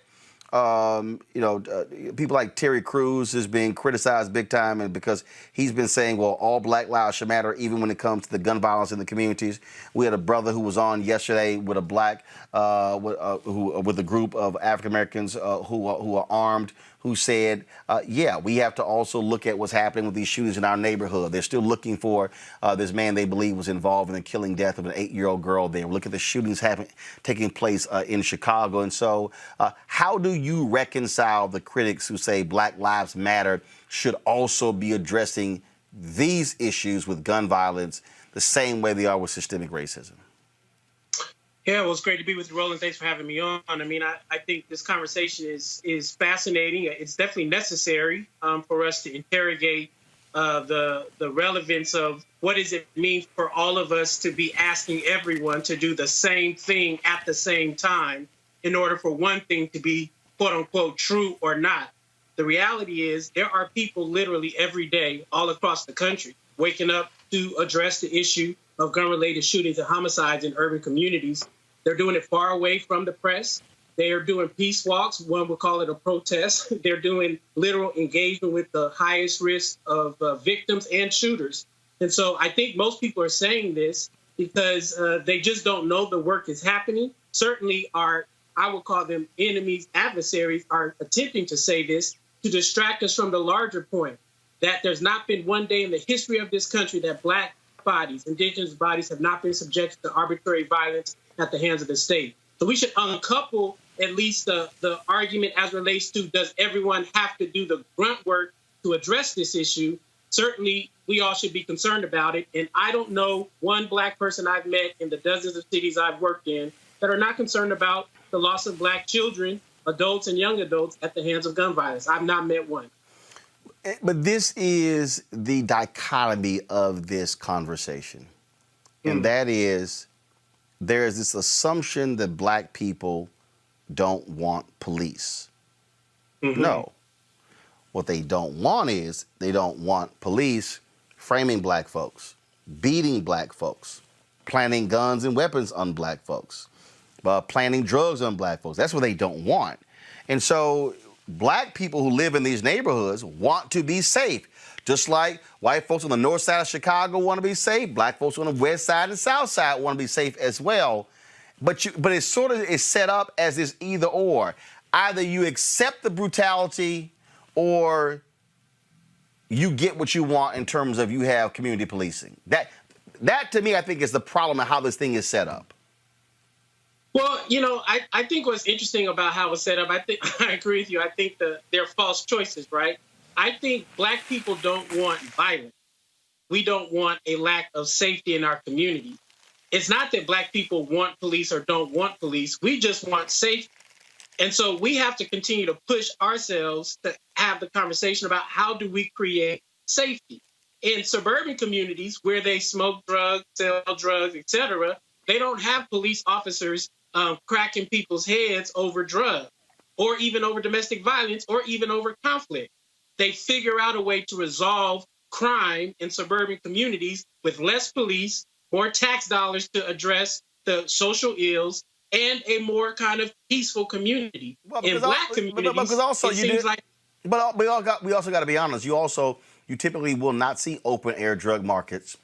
people like Terry Crews is being criticized big time, and because he's been saying, well, all Black lives should matter, even when it comes to the gun violence in the communities. We had a brother who was on yesterday with a black, with a group of African Americans who are armed, who said, yeah, we have to also look at what's happening with these shootings in our neighborhood. They're still looking for this man they believe was involved in the killing death of an 8-year-old girl there. Look at the shootings taking place in Chicago. And so how do you reconcile the critics who say Black Lives Matter should also be addressing these issues with gun violence the same way they are with systemic racism? Yeah, well, it's great to be with you, Roland. Thanks for having me on. I mean, I think this conversation is fascinating. It's definitely necessary for us to interrogate the relevance of what does it mean for all of us to be asking everyone to do the same thing at the same time in order for one thing to be, quote unquote, true or not. The reality is there are people literally every day all across the country waking up to address the issue of gun-related shootings and homicides in urban communities. They're doing it far away from the press. They are doing peace walks. One would call it a protest. They're doing literal engagement with the highest risk of victims and shooters. And so I think most people are saying this because they just don't know the work is happening. Certainly I would call them enemies, adversaries, are attempting to say this to distract us from the larger point that there's not been one day in the history of this country that Black bodies, indigenous bodies, have not been subjected to arbitrary violence at the hands of the state. So we should uncouple at least the argument as relates to, does everyone have to do the grunt work to address this issue? Certainly, we all should be concerned about it. And I don't know one Black person I've met in the dozens of cities I've worked in that are not concerned about the loss of Black children, adults, and young adults at the hands of gun violence. I've not met one. But this is the dichotomy of this conversation. And that is, there is this assumption that Black people don't want police. No. What they don't want is they don't want police framing Black folks, beating Black folks, planting guns and weapons on Black folks, planting drugs on Black folks. That's what they don't want. And so Black people who live in these neighborhoods want to be safe. Just like white folks on the north side of Chicago want to be safe, Black folks on the west side and south side want to be safe as well. But it sort of is set up as this either or. Either you accept the brutality or you get what you want in terms of you have community policing. That to me, I think, is the problem of how this thing is set up. Well, I think what's interesting about how it's set up, I think I agree with you. I think they're false choices, right? I think Black people don't want violence. We don't want a lack of safety in our community. It's not that Black people want police or don't want police. We just want safety. And so we have to continue to push ourselves to have the conversation about how do we create safety. In suburban communities where they smoke drugs, sell drugs, et cetera, they don't have police officers cracking people's heads over drugs or even over domestic violence or even over conflict. They figure out a way to resolve crime in suburban communities with less police, more tax dollars to address the social ills, and a more kind of peaceful community. In Black communities, it seems like... But we also got to be honest. You typically will not see open air drug markets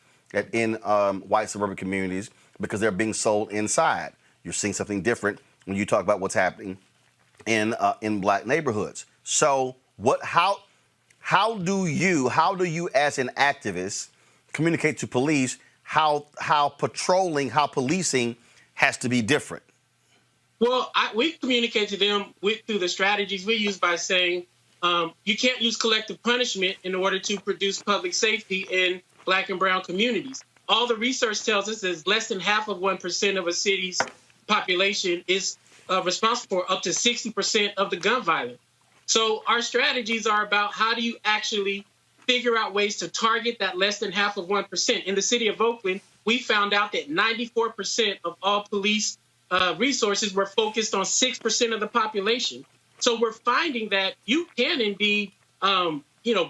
in white suburban communities because they're being sold inside. You're seeing something different when you talk about what's happening in Black neighborhoods. So how do you as an activist communicate to police how policing has to be different? Well, we communicate to them through the strategies we use by saying you can't use collective punishment in order to produce public safety in Black and brown communities. All the research tells us is less than 0.5% of a city's population is responsible for up to 60% of the gun violence. So our strategies are about how do you actually figure out ways to target that less than 0.5%. In the city of Oakland, we found out that 94% of all police resources were focused on 6% of the population. So we're finding that you can indeed,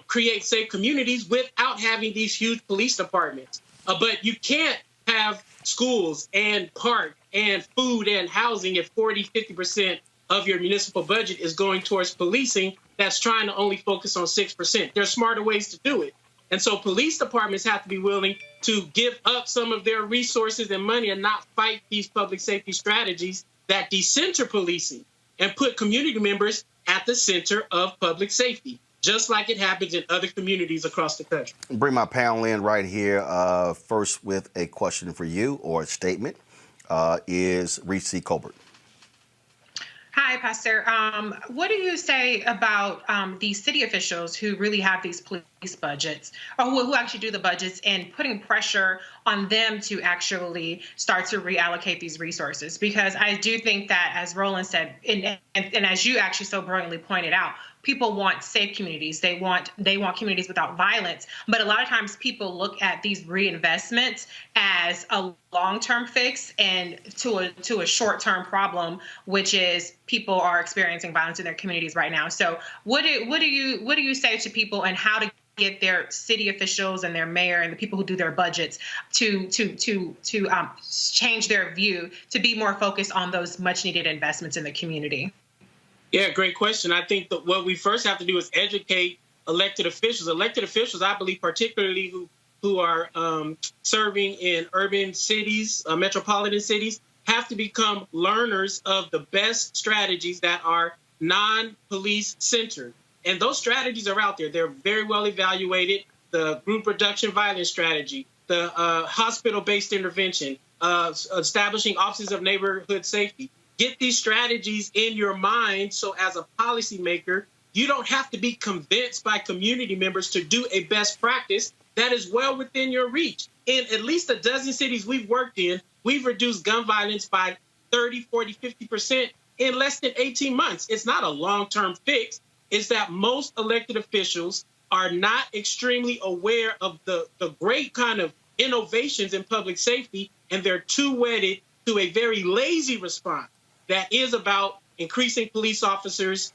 create safe communities without having these huge police departments. But you can't have schools and park and food and housing if 40-50% of your municipal budget is going towards policing that's trying to only focus on 6%. There's smarter ways to do it. And so police departments have to be willing to give up some of their resources and money and not fight these public safety strategies that decenter policing and put community members at the center of public safety, just like it happens in other communities across the country. Bring my panel in right here. First with a question for you or a statement is Reese Colbert. Hi, Pastor. What do you say about these city officials who really have these police budgets, or who actually do the budgets, and putting pressure on them to actually start to reallocate these resources? Because I do think that, as Roland said, and as you actually so brilliantly pointed out, people want safe communities. They want communities without violence. But a lot of times people look at these reinvestments as a long-term fix and to a short-term problem, which is people are experiencing violence in their communities right now. So what do you say to people, and how to get their city officials and their mayor and the people who do their budgets to change their view to be more focused on those much-needed investments in the community? Yeah, great question. I think that what we first have to do is educate elected officials. Elected officials, I believe, particularly who are serving in urban cities, metropolitan cities, have to become learners of the best strategies that are non-police centered. And those strategies are out there. They're very well evaluated. The group reduction violence strategy, the hospital-based intervention, establishing offices of neighborhood safety. Get these strategies in your mind so as a policymaker, you don't have to be convinced by community members to do a best practice that is well within your reach. In at least a dozen cities we've worked in, we've reduced gun violence by 30, 40, 50% in less than 18 months. It's not a long-term fix. It's that most elected officials are not extremely aware of the great kind of innovations in public safety, and they're too wedded to a very lazy response that is about increasing police officers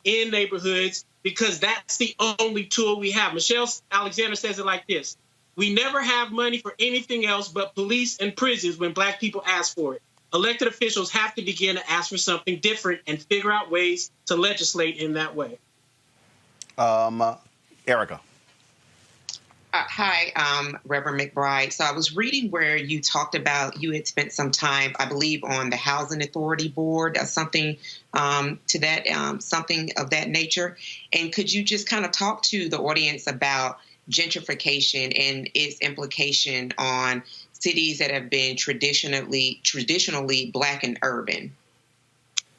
in neighborhoods, because that's the only tool we have. Michelle Alexander says it like this: we never have money for anything else but police and prisons when Black people ask for it. Elected officials have to begin to ask for something different and figure out ways to legislate in that way. Erica. Hi, Reverend McBride. So I was reading where you talked about you had spent some time, I believe, on the Housing Authority Board or something something of that nature. And could you just kind of talk to the audience about gentrification and its implication on cities that have been traditionally Black and urban?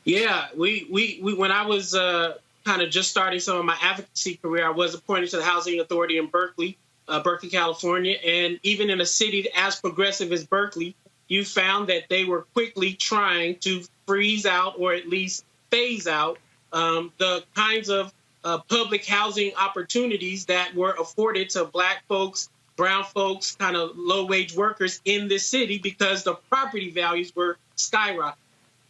Yeah, we when I was kind of just starting some of my advocacy career, I was appointed to the Housing Authority in Berkeley, California. And even in a city as progressive as Berkeley, you found that they were quickly trying to freeze out or at least phase out the kinds of public housing opportunities that were afforded to Black folks, brown folks, kind of low-wage workers in this city because the property values were skyrocketing.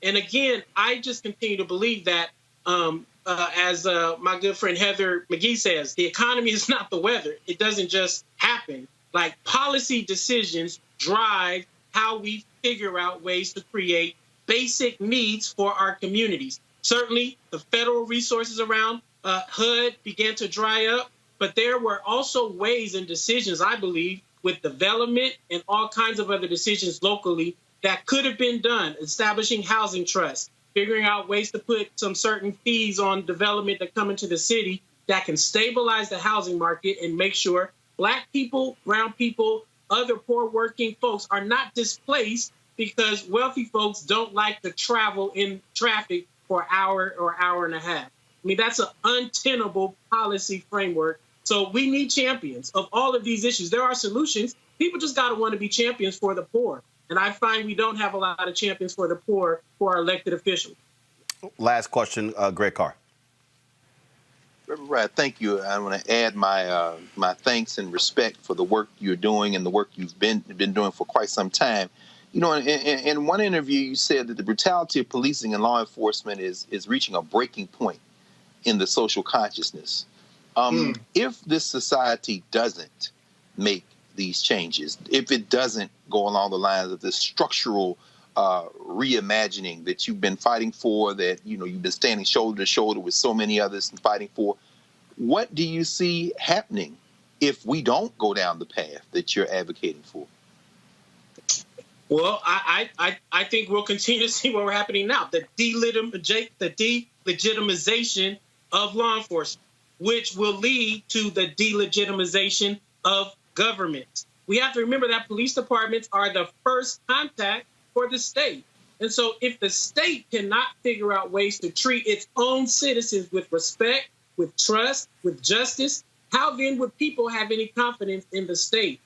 And again, I just continue to believe that, as my good friend Heather McGee says, the economy is not the weather. It doesn't just happen. Like, policy decisions drive how we figure out ways to create basic needs for our communities. Certainly, the federal resources around HUD began to dry up, but there were also ways and decisions, I believe, with development and all kinds of other decisions locally that could have been done, establishing housing trusts, figuring out ways to put some certain fees on development that come into the city that can stabilize the housing market and make sure Black people, brown people, other poor working folks are not displaced because wealthy folks don't like to travel in traffic for an hour or hour and a half. I mean, that's an untenable policy framework. So we need champions of all of these issues. There are solutions. People just got to want to be champions for the poor. And I find we don't have a lot of champions for the poor for our elected officials. Last question, Greg Carr. Reverend Brad, thank you. I want to add my my thanks and respect for the work you're doing and the work you've been doing for quite some time. You know, in one interview, you said that the brutality of policing and law enforcement is reaching a breaking point in the social consciousness. If this society doesn't make these changes, if it doesn't go along the lines of this structural reimagining that you've been fighting for, that, you know, you've been standing shoulder to shoulder with so many others and fighting for, what do you see happening if we don't go down the path that you're advocating for? Well, I think we'll continue to see what's happening now, the delegitimization of law enforcement, which will lead to the delegitimization of government. We have to remember that police departments are the first contact for the state. And so if the state cannot figure out ways to treat its own citizens with respect, with trust, with justice, how then would people have any confidence in the state?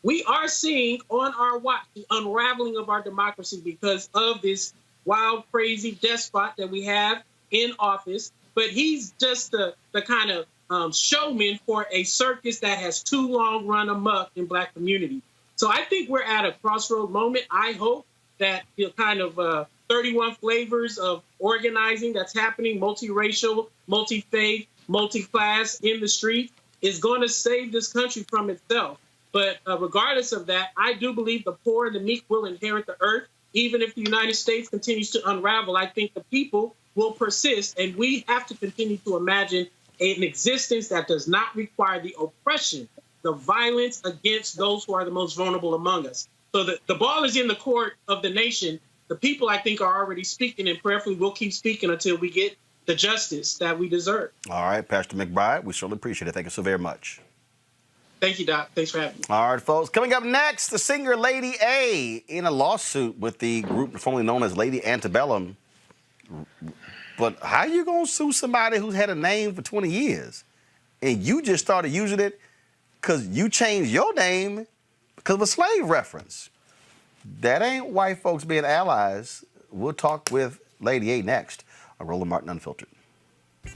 We are seeing on our watch the unraveling of our democracy because of this wild, crazy despot that we have in office. But he's just the kind of showman for a circus that has too long run amok in Black community. So I think we're at a crossroad moment. I hope that the kind of 31 flavors of organizing that's happening, multiracial, multi-faith, multi-class in the street, is going to save this country from itself. But regardless of that, I do believe the poor and the meek will inherit the earth. Even if the United States continues to unravel, I think the people will persist, and we have to continue to imagine an existence that does not require the oppression, the violence against those who are the most vulnerable among us. So the ball is in the court of the nation. The people, I think, are already speaking, and prayerfully will keep speaking until we get the justice that we deserve. All right, Pastor McBride, we certainly appreciate it. Thank you so very much. Thank you, Doc. Thanks for having me. All right, folks. Coming up next, the singer Lady A in a lawsuit with the group formerly known as Lady Antebellum. But how are you going to sue somebody who's had a name for 20 years and you just started using it because you changed your name because of a slave reference? That ain't white folks being allies. We'll talk with Lady A next on Roland Martin Unfiltered.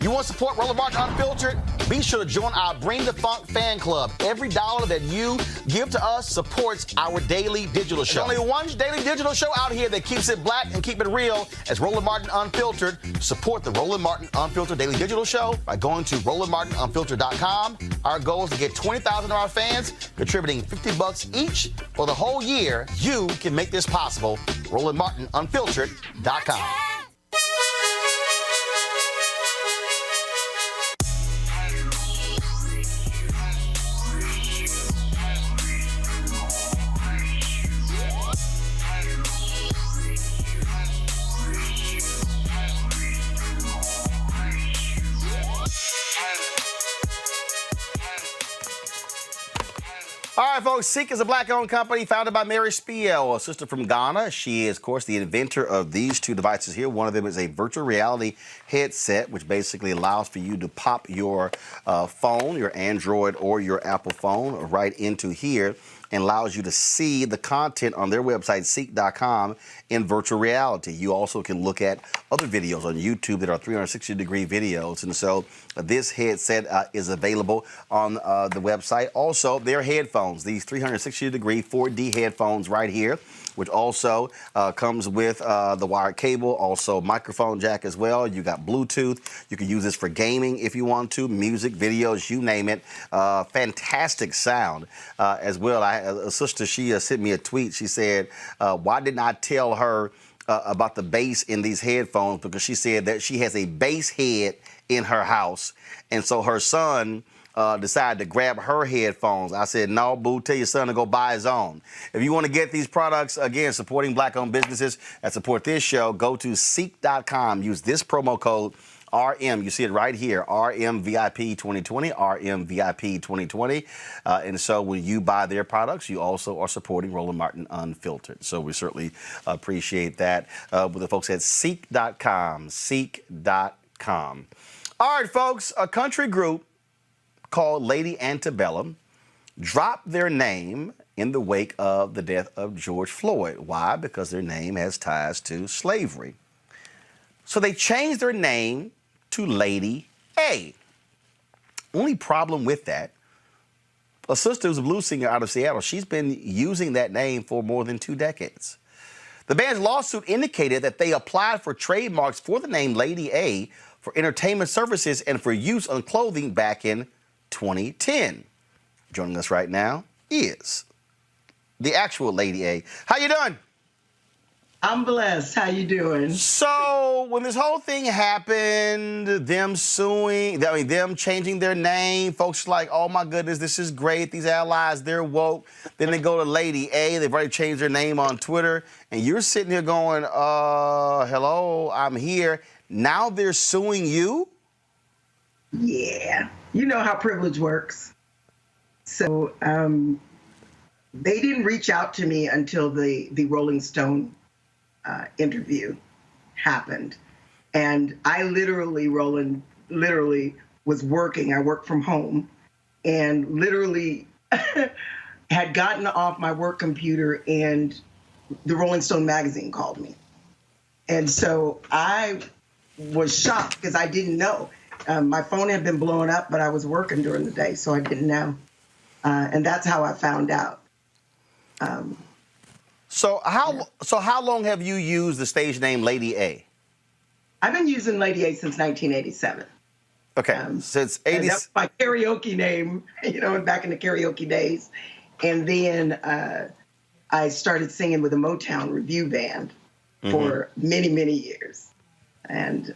You want to support Roland Martin Unfiltered? Be sure to join our Bring the Funk fan club. Every dollar that you give to us supports our daily digital show. There's only one daily digital show out here that keeps it black and keep it real as Roland Martin Unfiltered. Support the Roland Martin Unfiltered daily digital show by going to RolandMartinUnfiltered.com. Our goal is to get 20,000 of our fans contributing $50 each for the whole year. You can make this possible. RolandMartinUnfiltered.com. All right, folks, Ceek is a black-owned company founded by Mary Spiel, a sister from Ghana. She is, of course, the inventor of these two devices here. One of them is a virtual reality headset, which basically allows for you to pop your phone, your Android or your Apple phone, right into here, and allows you to see the content on their website, Ceek.com, in virtual reality. You also can look at other videos on YouTube that are 360-degree videos. And so this headset is available on the website. Also, their headphones, these 360-degree 4D headphones right here, which also comes with the wired cable, also microphone jack as well. You got Bluetooth. You can use this for gaming if you want to, music, videos, you name it. Fantastic sound as well. A sister, she sent me a tweet. She said, why didn't I tell her about the bass in these headphones? Because she said that she has a bass head in her house. And so her son decided to grab her headphones. I said, no, boo, tell your son to go buy his own. If you want to get these products, again, supporting black-owned businesses that support this show, go to Ceek.com. Use this promo code RM. You see it right here, RMVIP2020, RMVIP2020. And so when you buy their products, you also are supporting Roland Martin Unfiltered. So we certainly appreciate that with the folks at Ceek.com, Ceek.com. All right, folks, a country group called Lady Antebellum dropped their name in the wake of the death of George Floyd. Why? Because their name has ties to slavery. So they changed their name to Lady A. Only problem with that, a sister who's a blues singer out of Seattle, she's been using that name for more than 2 decades. The band's lawsuit indicated that they applied for trademarks for the name Lady A for entertainment services and for use on clothing back in 2010. Joining us right now is the actual Lady A. How you doing? I'm blessed. How you doing? So when this whole thing happened, them changing their name, folks like, oh my goodness, this is great. These allies, they're woke. Then they go to Lady A. They've already changed their name on Twitter. And you're sitting here going, hello, I'm here. Now they're suing you? Yeah. You know how privilege works. So they didn't reach out to me until the Rolling Stone interview happened. And I Roland, was working. I worked from home and literally had gotten off my work computer and the Rolling Stone magazine called me. And so I was shocked because I didn't know. My phone had been blowing up, but I was working during the day, so I didn't know. And that's how I found out. So how long have you used the stage name Lady A? I've been using Lady A since 1987. Okay, since 80. That's my karaoke name, back in the karaoke days. And then I started singing with a Motown review band for many, many years. And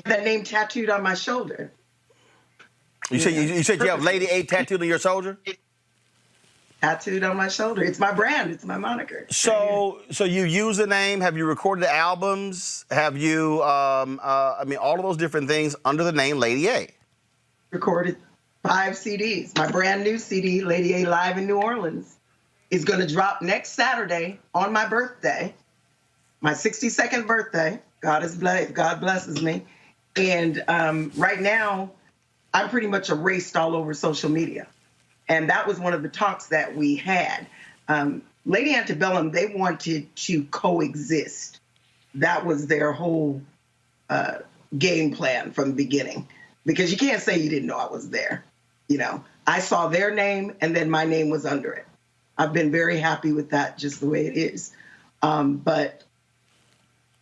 that name tattooed on my shoulder. You said you have Lady A tattooed on your shoulder? Tattooed on my shoulder. It's my brand. It's my moniker. So you use the name. Have you recorded albums? Have you, all of those different things under the name Lady A? Recorded 5 CDs. My brand new CD, Lady A Live in New Orleans, is going to drop next Saturday on my birthday, my 62nd birthday. God blesses me. And right now, I'm pretty much erased all over social media. And that was one of the talks that we had. Lady Antebellum, they wanted to coexist. That was their whole game plan from the beginning. Because you can't say you didn't know I was there. I saw their name and then my name was under it. I've been very happy with that, just the way it is. But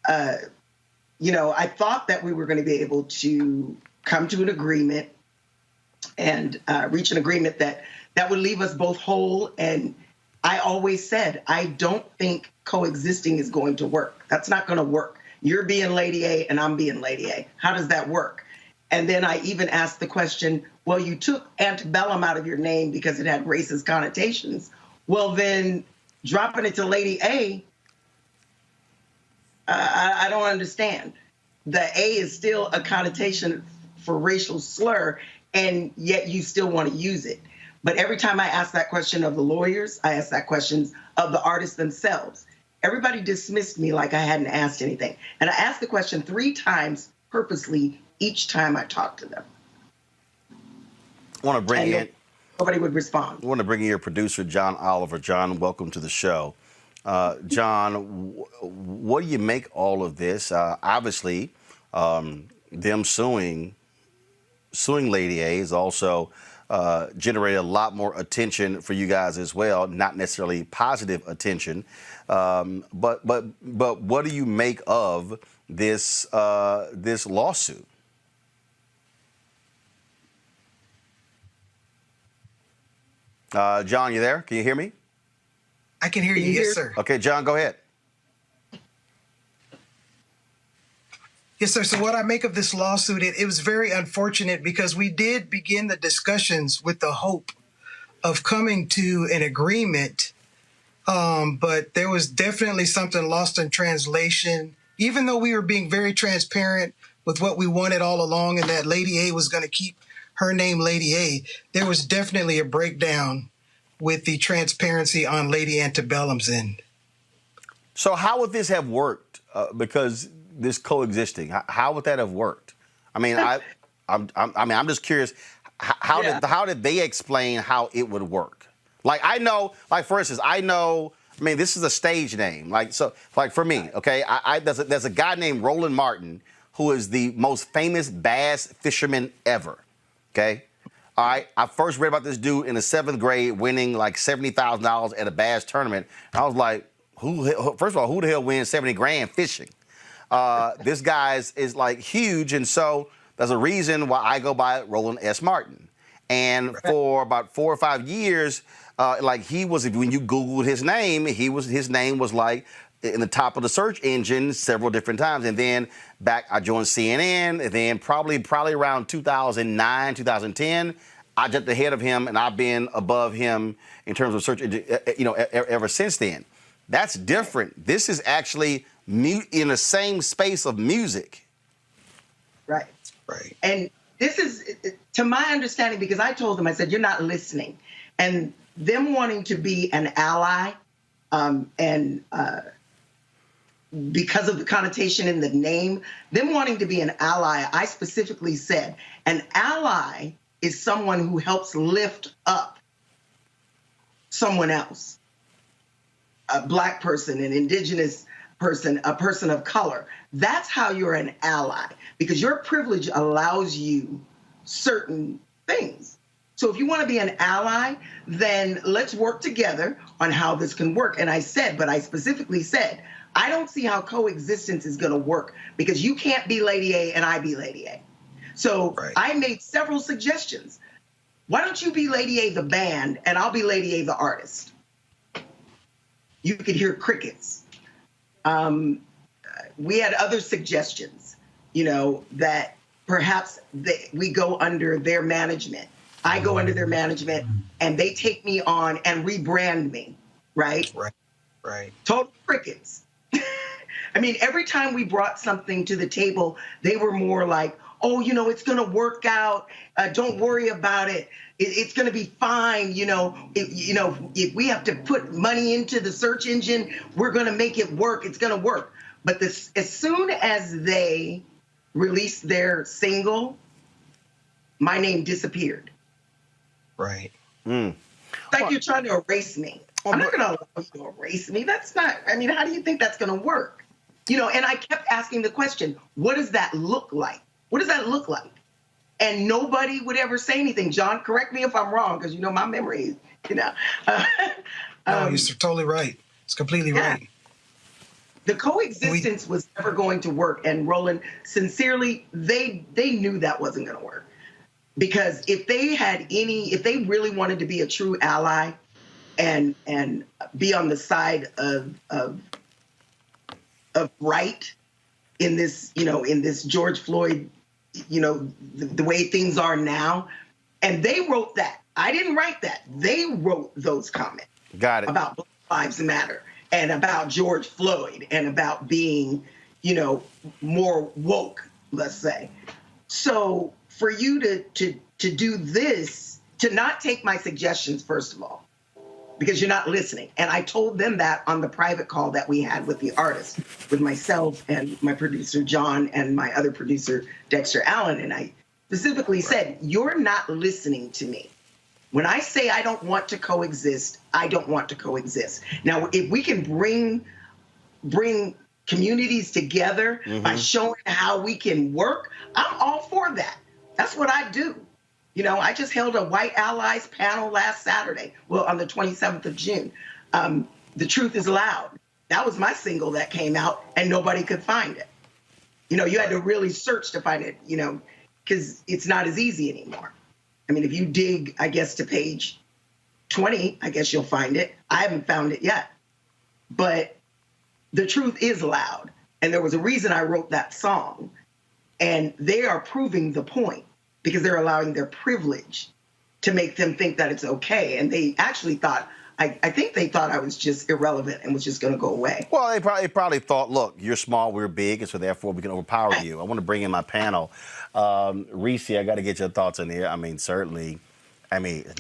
I thought that we were going to be able to come to an agreement and reach an agreement that would leave us both whole. And I always said, I don't think coexisting is going to work. That's not going to work. You're being Lady A and I'm being Lady A. How does that work? And then I even asked the question, well, you took Antebellum out of your name because it had racist connotations. Well, then dropping it to Lady A, I don't understand. The A is still a connotation for racial slur. and yet you still want to use it. But every time I ask that question of the lawyers, I ask that question of the artists themselves. Everybody dismissed me like I hadn't asked anything. And I asked the question 3 times purposely each time I talked to them. I want to bring in. Nobody would respond. I want to bring in your producer, John Oliver. John, welcome to the show. John, what do you make all of this? Obviously, them suing Lady A is also generated a lot more attention for you guys as well. Not necessarily positive attention, but what do you make of this lawsuit? John, you there? Can you hear me? I can hear you, yes, sir. Okay, John, go ahead. Yes, sir. So what I make of this lawsuit, it was very unfortunate because we did begin the discussions with the hope of coming to an agreement, but there was definitely something lost in translation. Even though we were being very transparent with what we wanted all along and that Lady A was going to keep her name Lady A, there was definitely a breakdown with the transparency on Lady Antebellum's end. So how would this have worked? Because this coexisting, how would that have worked? I mean, I'm just curious. How did they explain how it would work? Like I know, like for instance, I know. I mean, this is a stage name. Like so, like for me, okay. There's a guy named Roland Martin who is the most famous bass fisherman ever. Okay. All right. I first read about this dude in the 7th grade winning like $70,000 at a bass tournament. I was like, first of all, who the hell wins 70 grand fishing? This guy is like huge. And so there's a reason why I go by Roland S. Martin. And for about 4 or 5 years, like he was, when you Googled his name, his name was like in the top of the search engine several different times. And then I joined CNN, and then probably around 2009, 2010, I jumped ahead of him, and I've been above him in terms of search engine, ever since then. That's different. This is actually in the same space of music. Right. And this is, to my understanding, because I told them, I said, you're not listening. And them wanting to be an ally, and because of the connotation in the name, them wanting to be an ally, I specifically said, an ally is someone who helps lift up someone else, a Black person, an indigenous person, a person of color. That's how you're an ally, because your privilege allows you certain things. So if you want to be an ally, then let's work together on how this can work. And I specifically said, I don't see how coexistence is going to work, because you can't be Lady A and I be Lady A. So I made several suggestions. Why don't you be Lady A the band and I'll be Lady A the artist? You could hear crickets. We had other suggestions, that perhaps we go under their management. I go under their management and they take me on and rebrand me, right? Right. Total crickets. I mean, every time we brought something to the table, they were more like, oh, it's going to work out. Don't worry about it. It's going to be fine. If we have to put money into the search engine, we're going to make it work. It's going to work. But as soon as they released their single, my name disappeared. Right. It's like you're trying to erase me. I'm not going to allow you to erase me. That's not, how do you think that's going to work? And I kept asking the question, what does that look like? What does that look like? And nobody would ever say anything. John, correct me if I'm wrong, because my memory is, no, you're totally right. It's completely right. The coexistence was never going to work. And Roland, sincerely, they knew that wasn't going to work. Because if they really wanted to be a true ally and be on the side of right in this, in this George Floyd, the way things are now, and they wrote that. I didn't write that. They wrote those comments. Got it. About Black Lives Matter and about George Floyd and about being, more woke, let's say. So for you to do this, to not take my suggestions, first of all, because you're not listening. And I told them that on the private call that we had with the artist, with myself and my producer, John, and my other producer, Dexter Allen. And I specifically said, you're not listening to me. When I say I don't want to coexist, I don't want to coexist. Now, if we can bring communities together by showing how we can work, I'm all for that. That's what I do. You know, I just held a White Allies panel last Saturday, well, on the 27th of June. The Truth is Loud. That was my single that came out, and nobody could find it. You know, you had to really search to find it, you know, because it's not as easy anymore. I mean, if you dig, I guess, to page 20, I guess you'll find it. I haven't found it yet. But the truth is loud. And there was a reason I wrote that song. And they are proving the point because they're allowing their privilege to make them think that it's okay. And they actually thought, I think they thought I was just irrelevant and was just going to go away. Well, they probably thought, look, you're small, we're big, and so therefore we can overpower you. I want to bring in my panel. Reese, I got to get your thoughts on here. I mean, certainly,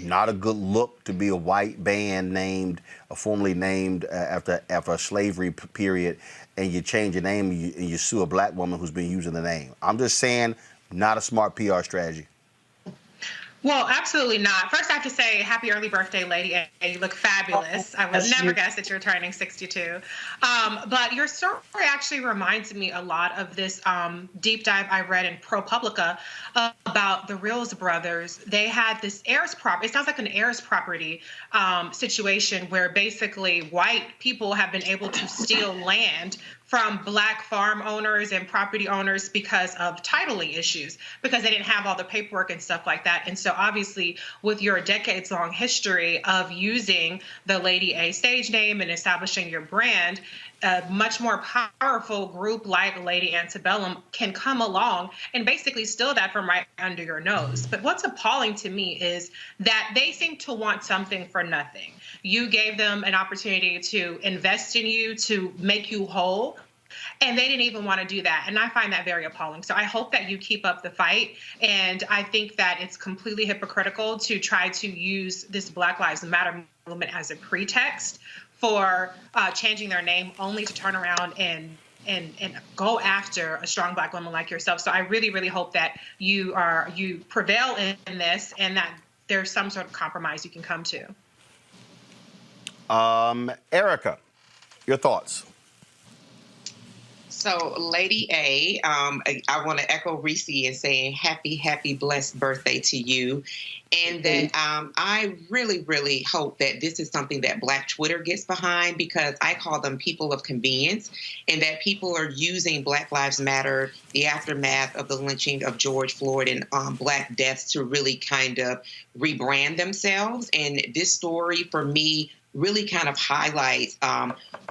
not a good look to be a white band formerly named after a slavery period, and you change your name and you sue a black woman who's been using the name. I'm just saying, not a smart PR strategy. Well, absolutely not. First, I have to say happy early birthday, Lady A. You look fabulous. I would never guess that you're turning 62. But your story actually reminds me a lot of this deep dive I read in ProPublica about the Reels brothers. They had this heirs property. It sounds like an heirs property situation where basically white people have been able to steal land from black farm owners and property owners because of titling issues, because they didn't have all the paperwork and stuff like that. And so obviously with your decades-long history of using the Lady A stage name and establishing your brand, a much more powerful group like Lady Antebellum can come along and basically steal that from right under your nose. But what's appalling to me is that they seem to want something for nothing. You gave them an opportunity to invest in you, to make you whole, and they didn't even want to do that. And I find that very appalling. So I hope that you keep up the fight. And I think that it's completely hypocritical to try to use this Black Lives Matter movement as a pretext for changing their name only to turn around and go after a strong black woman like yourself. So I really, really hope that you prevail in this and that there's some sort of compromise you can come to. Erica, your thoughts? So, Lady A, I want to echo Reese in saying happy, blessed birthday to you. And that I really, really hope that this is something that Black Twitter gets behind, because I call them people of convenience, and that people are using Black Lives Matter, the aftermath of the lynching of George Floyd and Black deaths to really kind of rebrand themselves. And this story, for me, really kind of highlights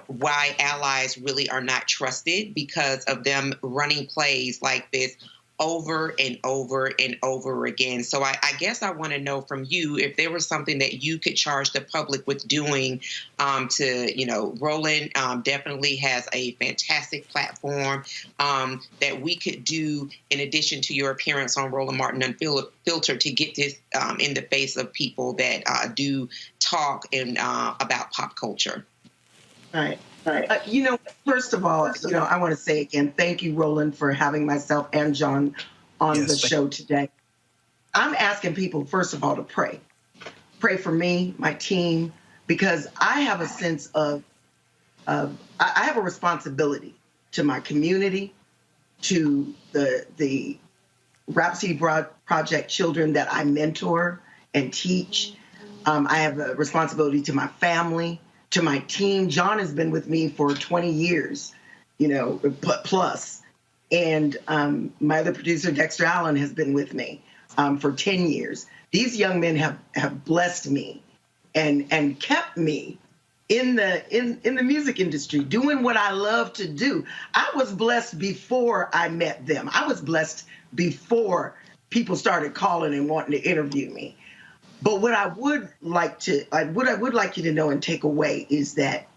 why allies really are not trusted, because of them running plays like this over and over and over again. So I guess I want to know from you if there was something that you could charge the public with doing Roland definitely has a fantastic platform that we could do in addition to your appearance on Roland Martin Unfiltered to get this in the face of people that do talk and about pop culture. All right. First of all, I want to say again, thank you, Roland, for having myself and John on the show today. I'm asking people, first of all, to pray. Pray for me, my team, because I have a sense of I have a responsibility to my community, to the Rhapsody Project children that I mentor and teach. I have a responsibility to my family, to my team. John has been with me for 20 years, plus. And my other producer, Dexter Allen, has been with me for 10 years. These young men have blessed me and kept me in the music industry, doing what I love to do. I was blessed before I met them. I was blessed before people started calling and wanting to interview me. But what I would like you to know and take away is that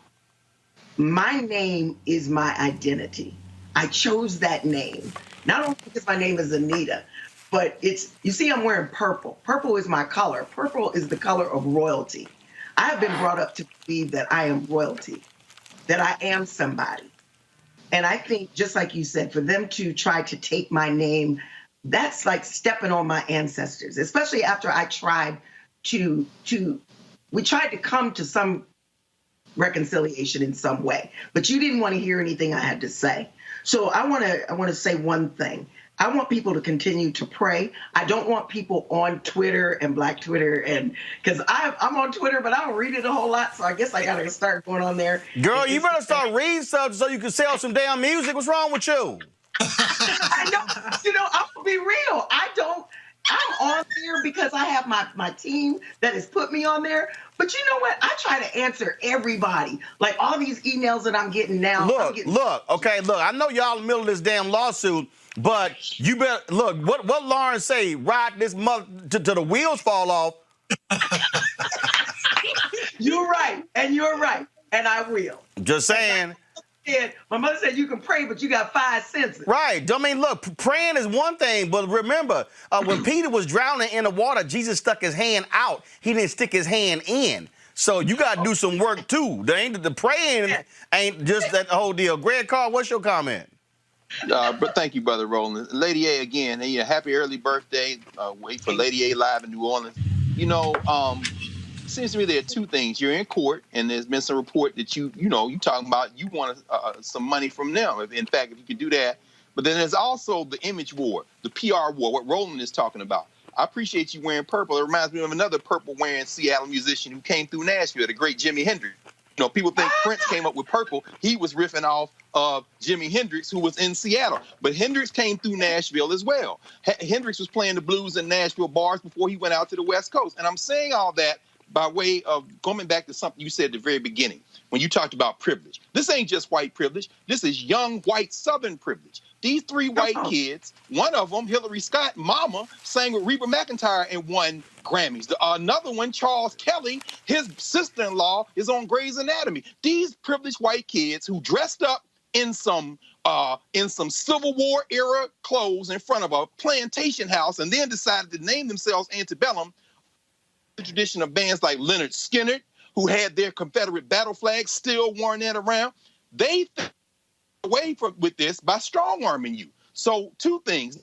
my name is my identity. I chose that name, not only because my name is Anita, but you see I'm wearing purple. Purple is my color. Purple is the color of royalty. I have been brought up to believe that I am royalty, that I am somebody. And I think, just like you said, for them to try to take my name, that's like stepping on my ancestors, especially after I tried we tried to come to some reconciliation in some way, but you didn't want to hear anything I had to say. So I want to say one thing. I want people to continue to pray. I don't want people on Twitter and Black Twitter, and because I'm on Twitter, but I don't read it a whole lot. So I guess I got to start going on there. Girl, you better start reading stuff so you can sell some damn music. What's wrong with you? I know. You know, I'm gonna be real. I'm on there because I have my team that has put me on there. But you know what? I try to answer everybody. Like all these emails that I'm getting now. Look. I know y'all in the middle of this damn lawsuit, but you better look. What Lauren say? Ride this mother till the wheels fall off. You're right, and I will. Just saying. My mother said you can pray, but you got 5 senses. Right. I mean, look, praying is one thing, but remember, when Peter was drowning in the water, Jesus stuck his hand out. He didn't stick his hand in. So you got to do some work, too. The praying ain't just that whole deal. Greg Carr, what's your comment? But thank you, Brother Roland. Lady A, again, happy early birthday. Wait for Lady A live in New Orleans. You know, seems to me there are two things. You're in court, and there's been some report that you talking about you want some money from them. In fact, if you could do that. But then there's also the image war, the PR war, what Roland is talking about. I appreciate you wearing purple. It reminds me of another purple-wearing Seattle musician who came through Nashville, the great Jimi Hendrix. You know, people think Prince came up with purple. He was riffing off of Jimi Hendrix, who was in Seattle. But Hendrix came through Nashville as well. Hendrix was playing the blues in Nashville bars before he went out to the West Coast. And I'm saying all that by way of going back to something you said at the very beginning when you talked about privilege. This ain't just white privilege. This is young white Southern privilege. These three white kids, one of them, Hillary Scott, mama, sang with Reba McEntire and won Grammys. Another one, Charles Kelly, his sister-in-law is on Grey's Anatomy. These privileged white kids who dressed up in some Civil War era clothes in front of a plantation house and then decided to name themselves Antebellum, the tradition of bands like Leonard Skinner, who had their Confederate battle flags still worn that around. They think away with this by strong-arming you. So two things.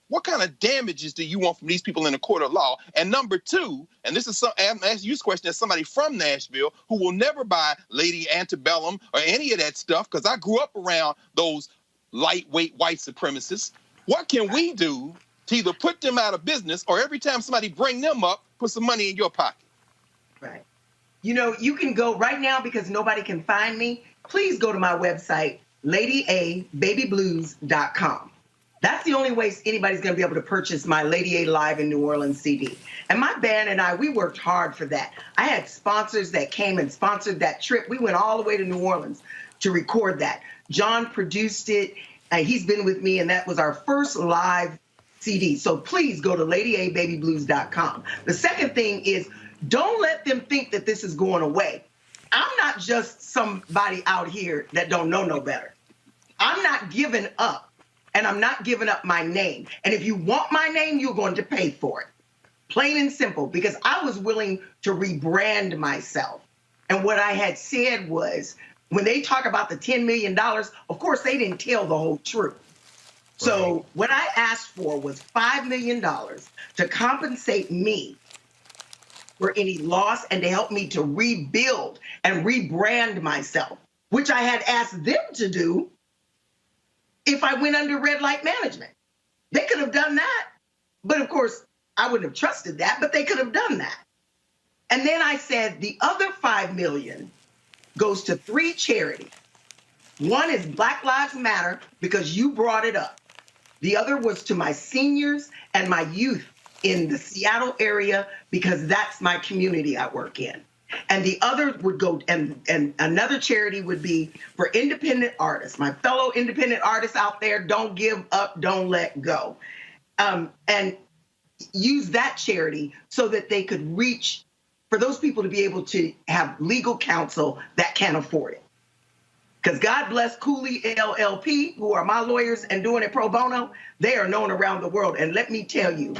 What kind of damages do you want from these people in a court of law? And number two, and this is I'm asking you this question as somebody from Nashville who will never buy Lady Antebellum or any of that stuff because I grew up around those lightweight white supremacists. What can we do to either put them out of business or every time somebody bring them up, put some money in your pocket? Right. You know, you can go right now because nobody can find me. Please go to my website, LadyABabyBlues.com. That's the only way anybody's going to be able to purchase my Lady A Live in New Orleans CD. And my band and I, we worked hard for that. I had sponsors that came and sponsored that trip. We went all the way to New Orleans to record that. John produced it. He's been with me, and that was our first live CD. So please go to LadyABabyBlues.com. The second thing is, don't let them think that this is going away. I'm not just somebody out here that don't know no better. I'm not giving up, and I'm not giving up my name. And if you want my name, you're going to pay for it. Plain and simple, because I was willing to rebrand myself. And what I had said was, when they talk about the $10 million, of course, they didn't tell the whole truth. So what I asked for was $5 million to compensate me for any loss and to help me to rebuild and rebrand myself, which I had asked them to do if I went under red light management. They could have done that. But of course, I wouldn't have trusted that, but they could have done that. And then I said the other $5 million goes to 3 charities. One is Black Lives Matter, because you brought it up. The other was to my seniors and my youth in the Seattle area, because that's my community I work in. And the other would go, and another charity would be for independent artists, my fellow independent artists out there. Don't give up, don't let go. And use that charity so that they could reach, for those people to be able to have legal counsel that can't afford it. Because God bless Cooley LLP, who are my lawyers and doing it pro bono. They are known around the world. And let me tell you,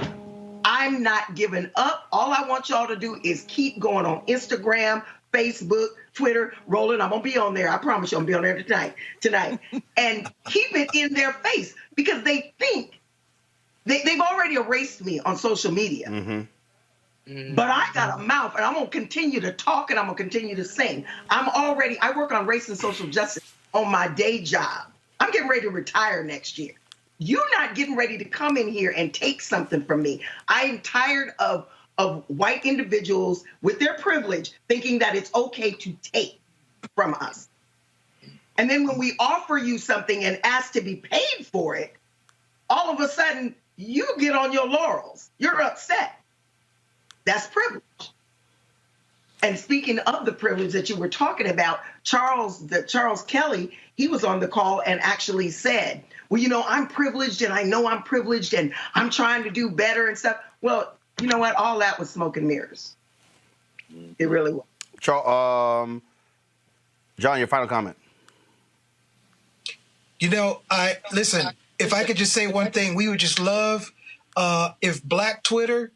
I'm not giving up. All I want y'all to do is keep going on Instagram, Facebook, Twitter. Roland, I'm going to be on there. I promise you I'm going to be on there tonight. And keep it in their face because they think they've already erased me on social media. Mm-hmm. But I got a mouth, and I'm going to continue to talk, and I'm going to continue to sing. I work on race and social justice on my day job. I'm getting ready to retire next year. You're not getting ready to come in here and take something from me. I am tired of white individuals with their privilege thinking that it's okay to take from us. And then when we offer you something and ask to be paid for it, all of a sudden, you get on your laurels. You're upset. That's privilege. And speaking of the privilege that you were talking about, Charles Kelly, he was on the call and actually said, well, you know, I'm privileged and I know I'm privileged and I'm trying to do better and stuff. Well, you know what? All that was smoke and mirrors. It really was. John, your final comment. You know, listen, if I could just say one thing, we would just love if Black Twitter,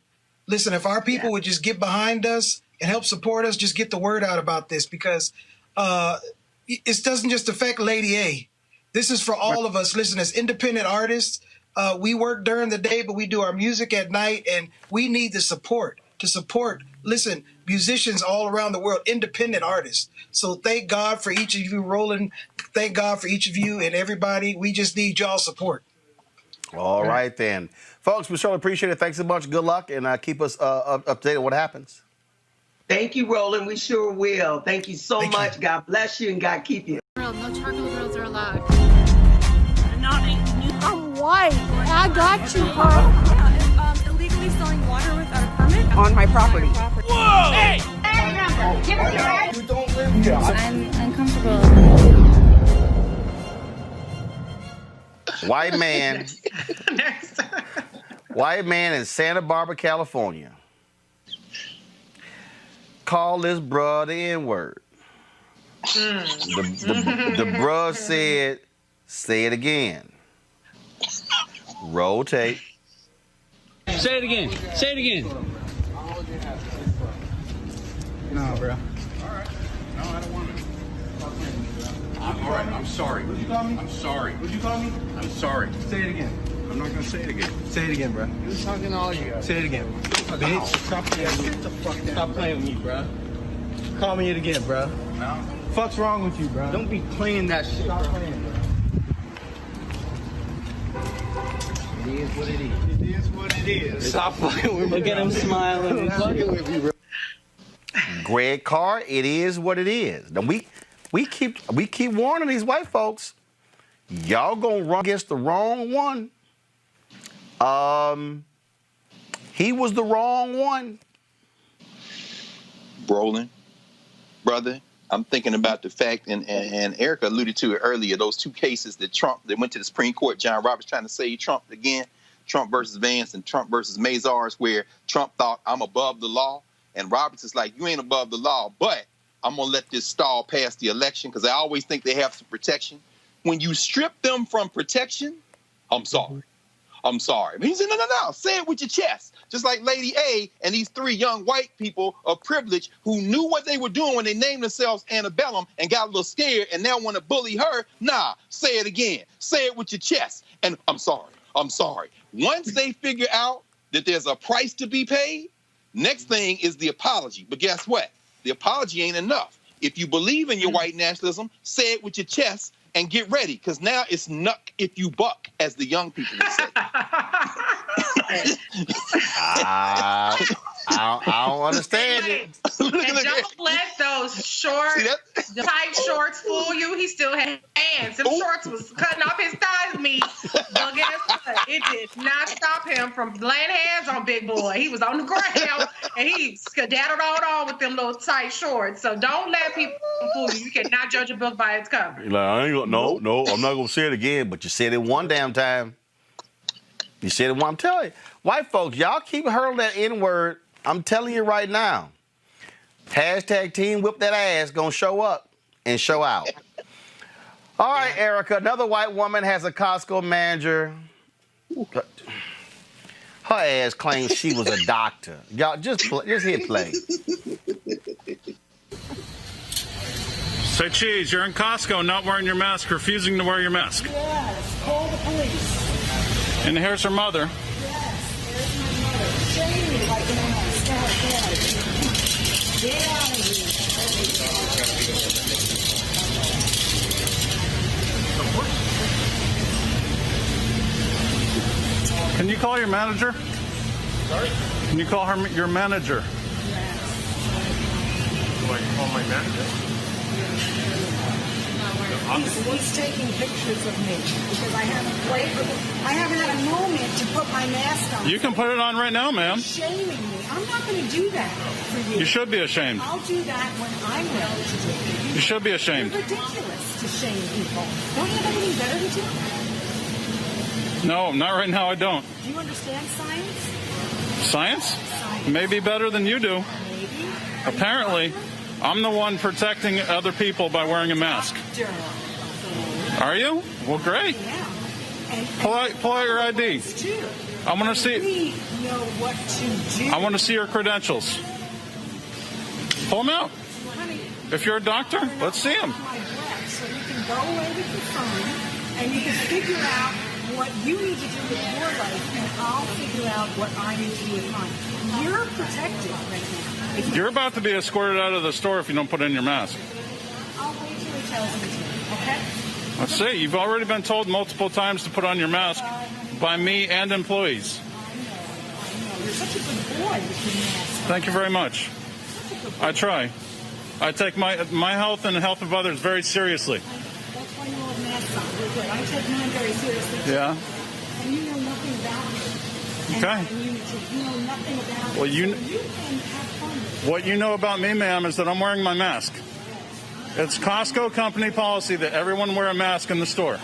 listen, if our people would just get behind us and help support us, just get the word out about this because it doesn't just affect Lady A. This is for all of us. Listen, as independent artists, we work during the day, but we do our music at night, and we need the support to support, listen, musicians all around the world, independent artists. So thank God for each of you, Roland. Thank God for each of you and everybody. We just need y'all support. All right, then. Folks, we certainly appreciate it. Thanks so much. Good luck, and keep us up to date on what happens. Thank you, Roland. We sure will. Thank you so much. God bless you and God keep you. No charcoal grills are allowed. I'm white. I got you, bro. Illegally selling water without a permit On my property. Whoa! Hey! You don't live here. I'm uncomfortable. White man in Santa Barbara, California. Call this bruh the N-word. The bruh said, say it again. Roll tape. Say it again. Say it again. No, bro. All right. No, I don't want it. All right. I'm sorry. What'd you call me? I'm sorry. What'd you call me? I'm sorry. Say it again. I'm not gonna say it again. Say it again, bro. You're talking to all you guys. Say it again. Bitch, stop playing with me. Get the fuck down. Stop playing with me, bro. Call me it again, bro. No. Fuck's wrong with you, bro? Don't be playing that shit. Stop playing, bro. It is what it is. It is what it is. Stop fucking with me. Look at him smiling. Fucking with me, bro. Greg Carr, it is what it is. Now we keep warning these white folks. Y'all gonna run against the wrong one. He was the wrong one. Roland, brother, I'm thinking about the fact, and Erica alluded to it earlier, those two cases that went to the Supreme Court, John Roberts trying to save Trump again, Trump versus Vance and Trump versus Mazars, where Trump thought, I'm above the law. And Roberts is like, you ain't above the law, but I'm going to let this stall pass the election because I always think they have some protection. When you strip them from protection, I'm sorry. I'm sorry. But he said, no. Say it with your chest. Just like Lady A and these three young white people of privilege who knew what they were doing when they named themselves Antebellum and got a little scared and now want to bully her. Nah, say it again. Say it with your chest. And I'm sorry. I'm sorry. Once they figure out that there's a price to be paid, next thing is the apology. But guess what? The apology ain't enough. If you believe in your white nationalism, say it with your chest and get ready, because now it's nuck if you buck, as the young people would say. I don't understand it. And don't let those tight shorts fool you. He still had hands. Them shorts was cutting off his thighs meat. But guess what? It did not stop him from laying hands on Big Boy. He was on the ground and he skedaddled on with them little tight shorts. So don't let people fool you. You cannot judge a book by its cover. You're like, I ain't gonna, no, I'm not gonna say it again. But you said it one damn time. You said it one. I'm telling you, white folks, y'all keep hurling that N-word. I'm telling you right now. Hashtag Team Whip That Ass gonna show up and show out. All right, Erica, another white woman has a Costco manager. Her ass claims she was a doctor. Y'all, just hit play. Say cheese, you're in Costco not wearing your mask, refusing to wear your mask. Yes, call the police. And here's her mother. Yes, there's my mother. Shame me like an ass. Get out of here. Can you call your manager? Sorry? Can you call her your manager? Yes. Do I call my manager? He's taking pictures of me because I haven't had a moment to put my mask on. You can put it on right now, ma'am. He's shaming me. I'm not going to do that for you. You should be ashamed. I'll do that when I'm ready to do it. You should be ashamed. It's ridiculous to shame people. Don't you have anything better to do? No, not right now, I don't. Do you understand science? Science? Maybe better than you do. Maybe. Apparently, I'm the one protecting other people by wearing a mask. Are you? Well, great. Yeah. And pull out your ID. I want to see. We know what to do. I want to see your credentials. Pull them out. Honey, If you're a doctor, let's see them. my breath, so you can go away with your phone and you can figure out what you need to do with your life, and I'll figure out what I need to do with mine. You're protected right now. You're about to be escorted out of the store if you don't put in your mask. I'll wait till he tells me to, okay? Let's see. You've already been told multiple times to put on your mask by me and employees. I know. You're such a good boy with your mask. Thank you very much. I try. I take my health and the health of others very seriously. That's why you all have masks on. We're good. I take mine very seriously. Yeah. And you know nothing about me. Okay. And my immunity. You know nothing about me. Well, you So you can have fun with it. what you know about me, ma'am, is that I'm wearing my mask. It's Costco company policy that everyone wear a mask in the store.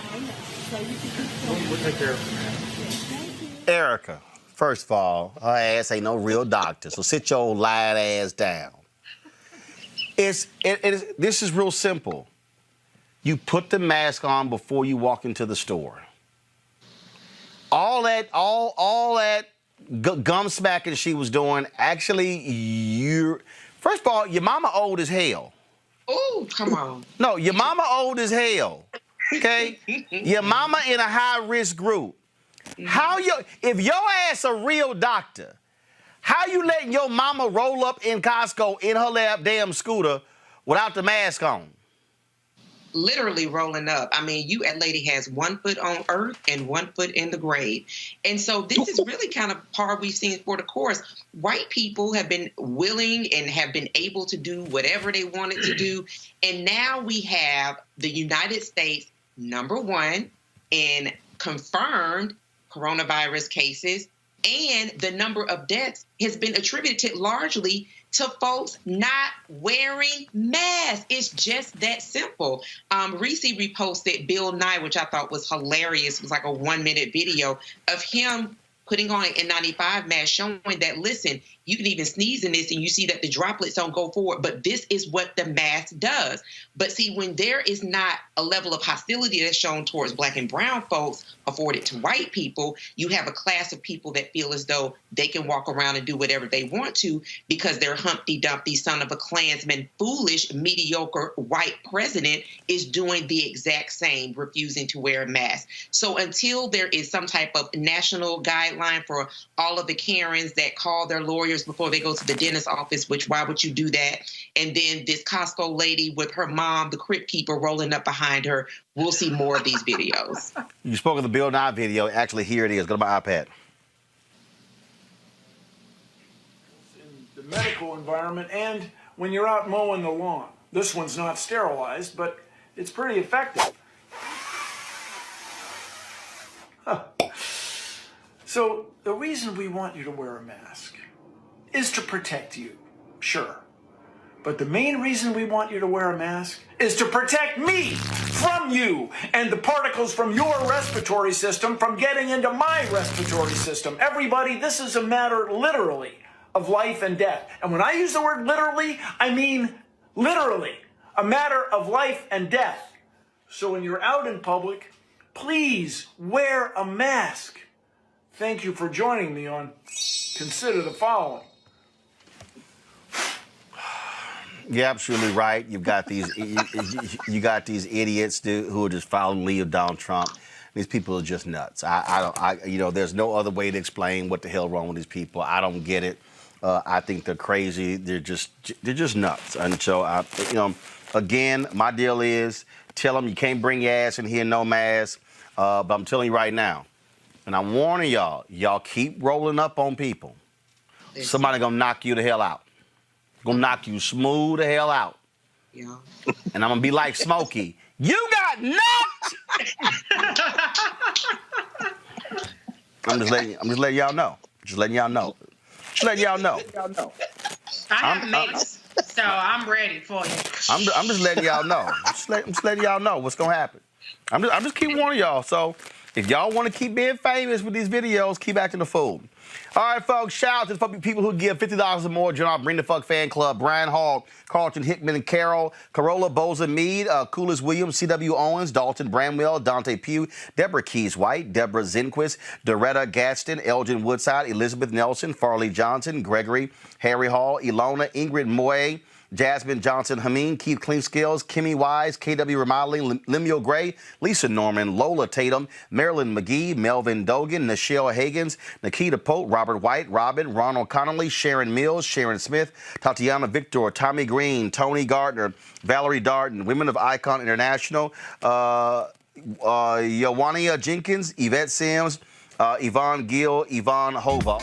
We'll take care of it. Erica, first of all, her ass ain't no real doctor, so sit your old lying ass down. This is real simple. You put the mask on before you walk into the store. All that gum smacking she was doing, actually, first of all, your mama old as hell. Oh, come on. No, your mama old as hell. Okay? Your mama in a high-risk group. If your ass a real doctor, how you letting your mama roll up in Costco in her damn scooter without the mask on? Literally rolling up. I mean, that lady has 1 foot on earth and 1 foot in the grave. And so this is really kind of par we've seen for the course. White people have been willing and have been able to do whatever they wanted to do. And now we have the United States #1 in confirmed coronavirus cases, and the number of deaths has been attributed largely to folks not wearing masks. It's just that simple. Reese reposted Bill Nye, which I thought was hilarious. It was like a 1-minute video of him putting on an N95 mask, showing that, listen, you can even sneeze in this and you see that the droplets don't go forward, but this is what the mask does. But see, when there is not a level of hostility that's shown towards Black and brown folks afforded to white people, you have a class of people that feel as though they can walk around and do whatever they want to because their Humpty Dumpty son of a Klansman, foolish, mediocre white president is doing the exact same, refusing to wear a mask. So until there is some type of national guideline for all of the Karens that call their lawyers before they go to the dentist's office, which why would you do that? And then this Costco lady with her mom, the crypt keeper, rolling up behind her. We'll see more of these videos. You spoke of the Bill Nye video. Actually, here it is. Go to my iPad. In the medical environment and when you're out mowing the lawn. This one's not sterilized, but it's pretty effective. So the reason we want you to wear a mask is to protect you, sure. But the main reason we want you to wear a mask is to protect me from you and the particles from your respiratory system from getting into my respiratory system. Everybody, this is a matter literally of life and death. And when I use the word literally, I mean literally a matter of life and death. So when you're out in public, please wear a mask. Thank you for joining me on Consider the Following. You're absolutely right. You've got these, you got these idiots who are just following the lead of Donald Trump. These people are just nuts. You know, there's no other way to explain what the hell wrong with these people. I don't get it. I think they're crazy. They're just nuts. And so, you know, again, my deal is tell them you can't bring your ass in here, no mask. But I'm telling you right now, and I'm warning y'all keep rolling up on people. Somebody gonna knock you the hell out. Gonna knock you smooth the hell out. Yeah. And I'm gonna be like Smokey. You got knocked. I'm just letting y'all know. Just letting y'all know. I have mace, so I'm ready for you. I'm just letting y'all know. I'm just letting y'all know what's gonna happen. I'm just keep warning y'all. So if y'all want to keep being famous with these videos, keep acting a fool. All right, folks, shout out to the people who give $50 or more. Join our Bring the Fuck fan club. Brian Hall, Carlton Hickman and Carol, Carola Boza Mead, Coolest Williams, C.W. Owens, Dalton Bramwell, Dante Pugh, Deborah Keys White, Deborah Zinquist, Doretta Gaston, Elgin Woodside, Elizabeth Nelson, Farley Johnson, Gregory, Harry Hall, Ilona, Ingrid Moye, Jasmine Johnson Hameen, Keith Cleanscales, Kimmy Wise, KW Remodeling, Lemuel Gray, Lisa Norman, Lola Tatum, Marilyn McGee, Melvin Dogan, Nichelle Higgins, Nikita Pope, Robert White, Robin, Ronald Connolly, Sharon Mills, Sharon Smith, Tatiana Victor, Tommy Green, Tony Gardner, Valerie Darden, Women of Icon International, Yowania Jenkins, Yvette Sims, Yvonne Gill, Yvonne Hova.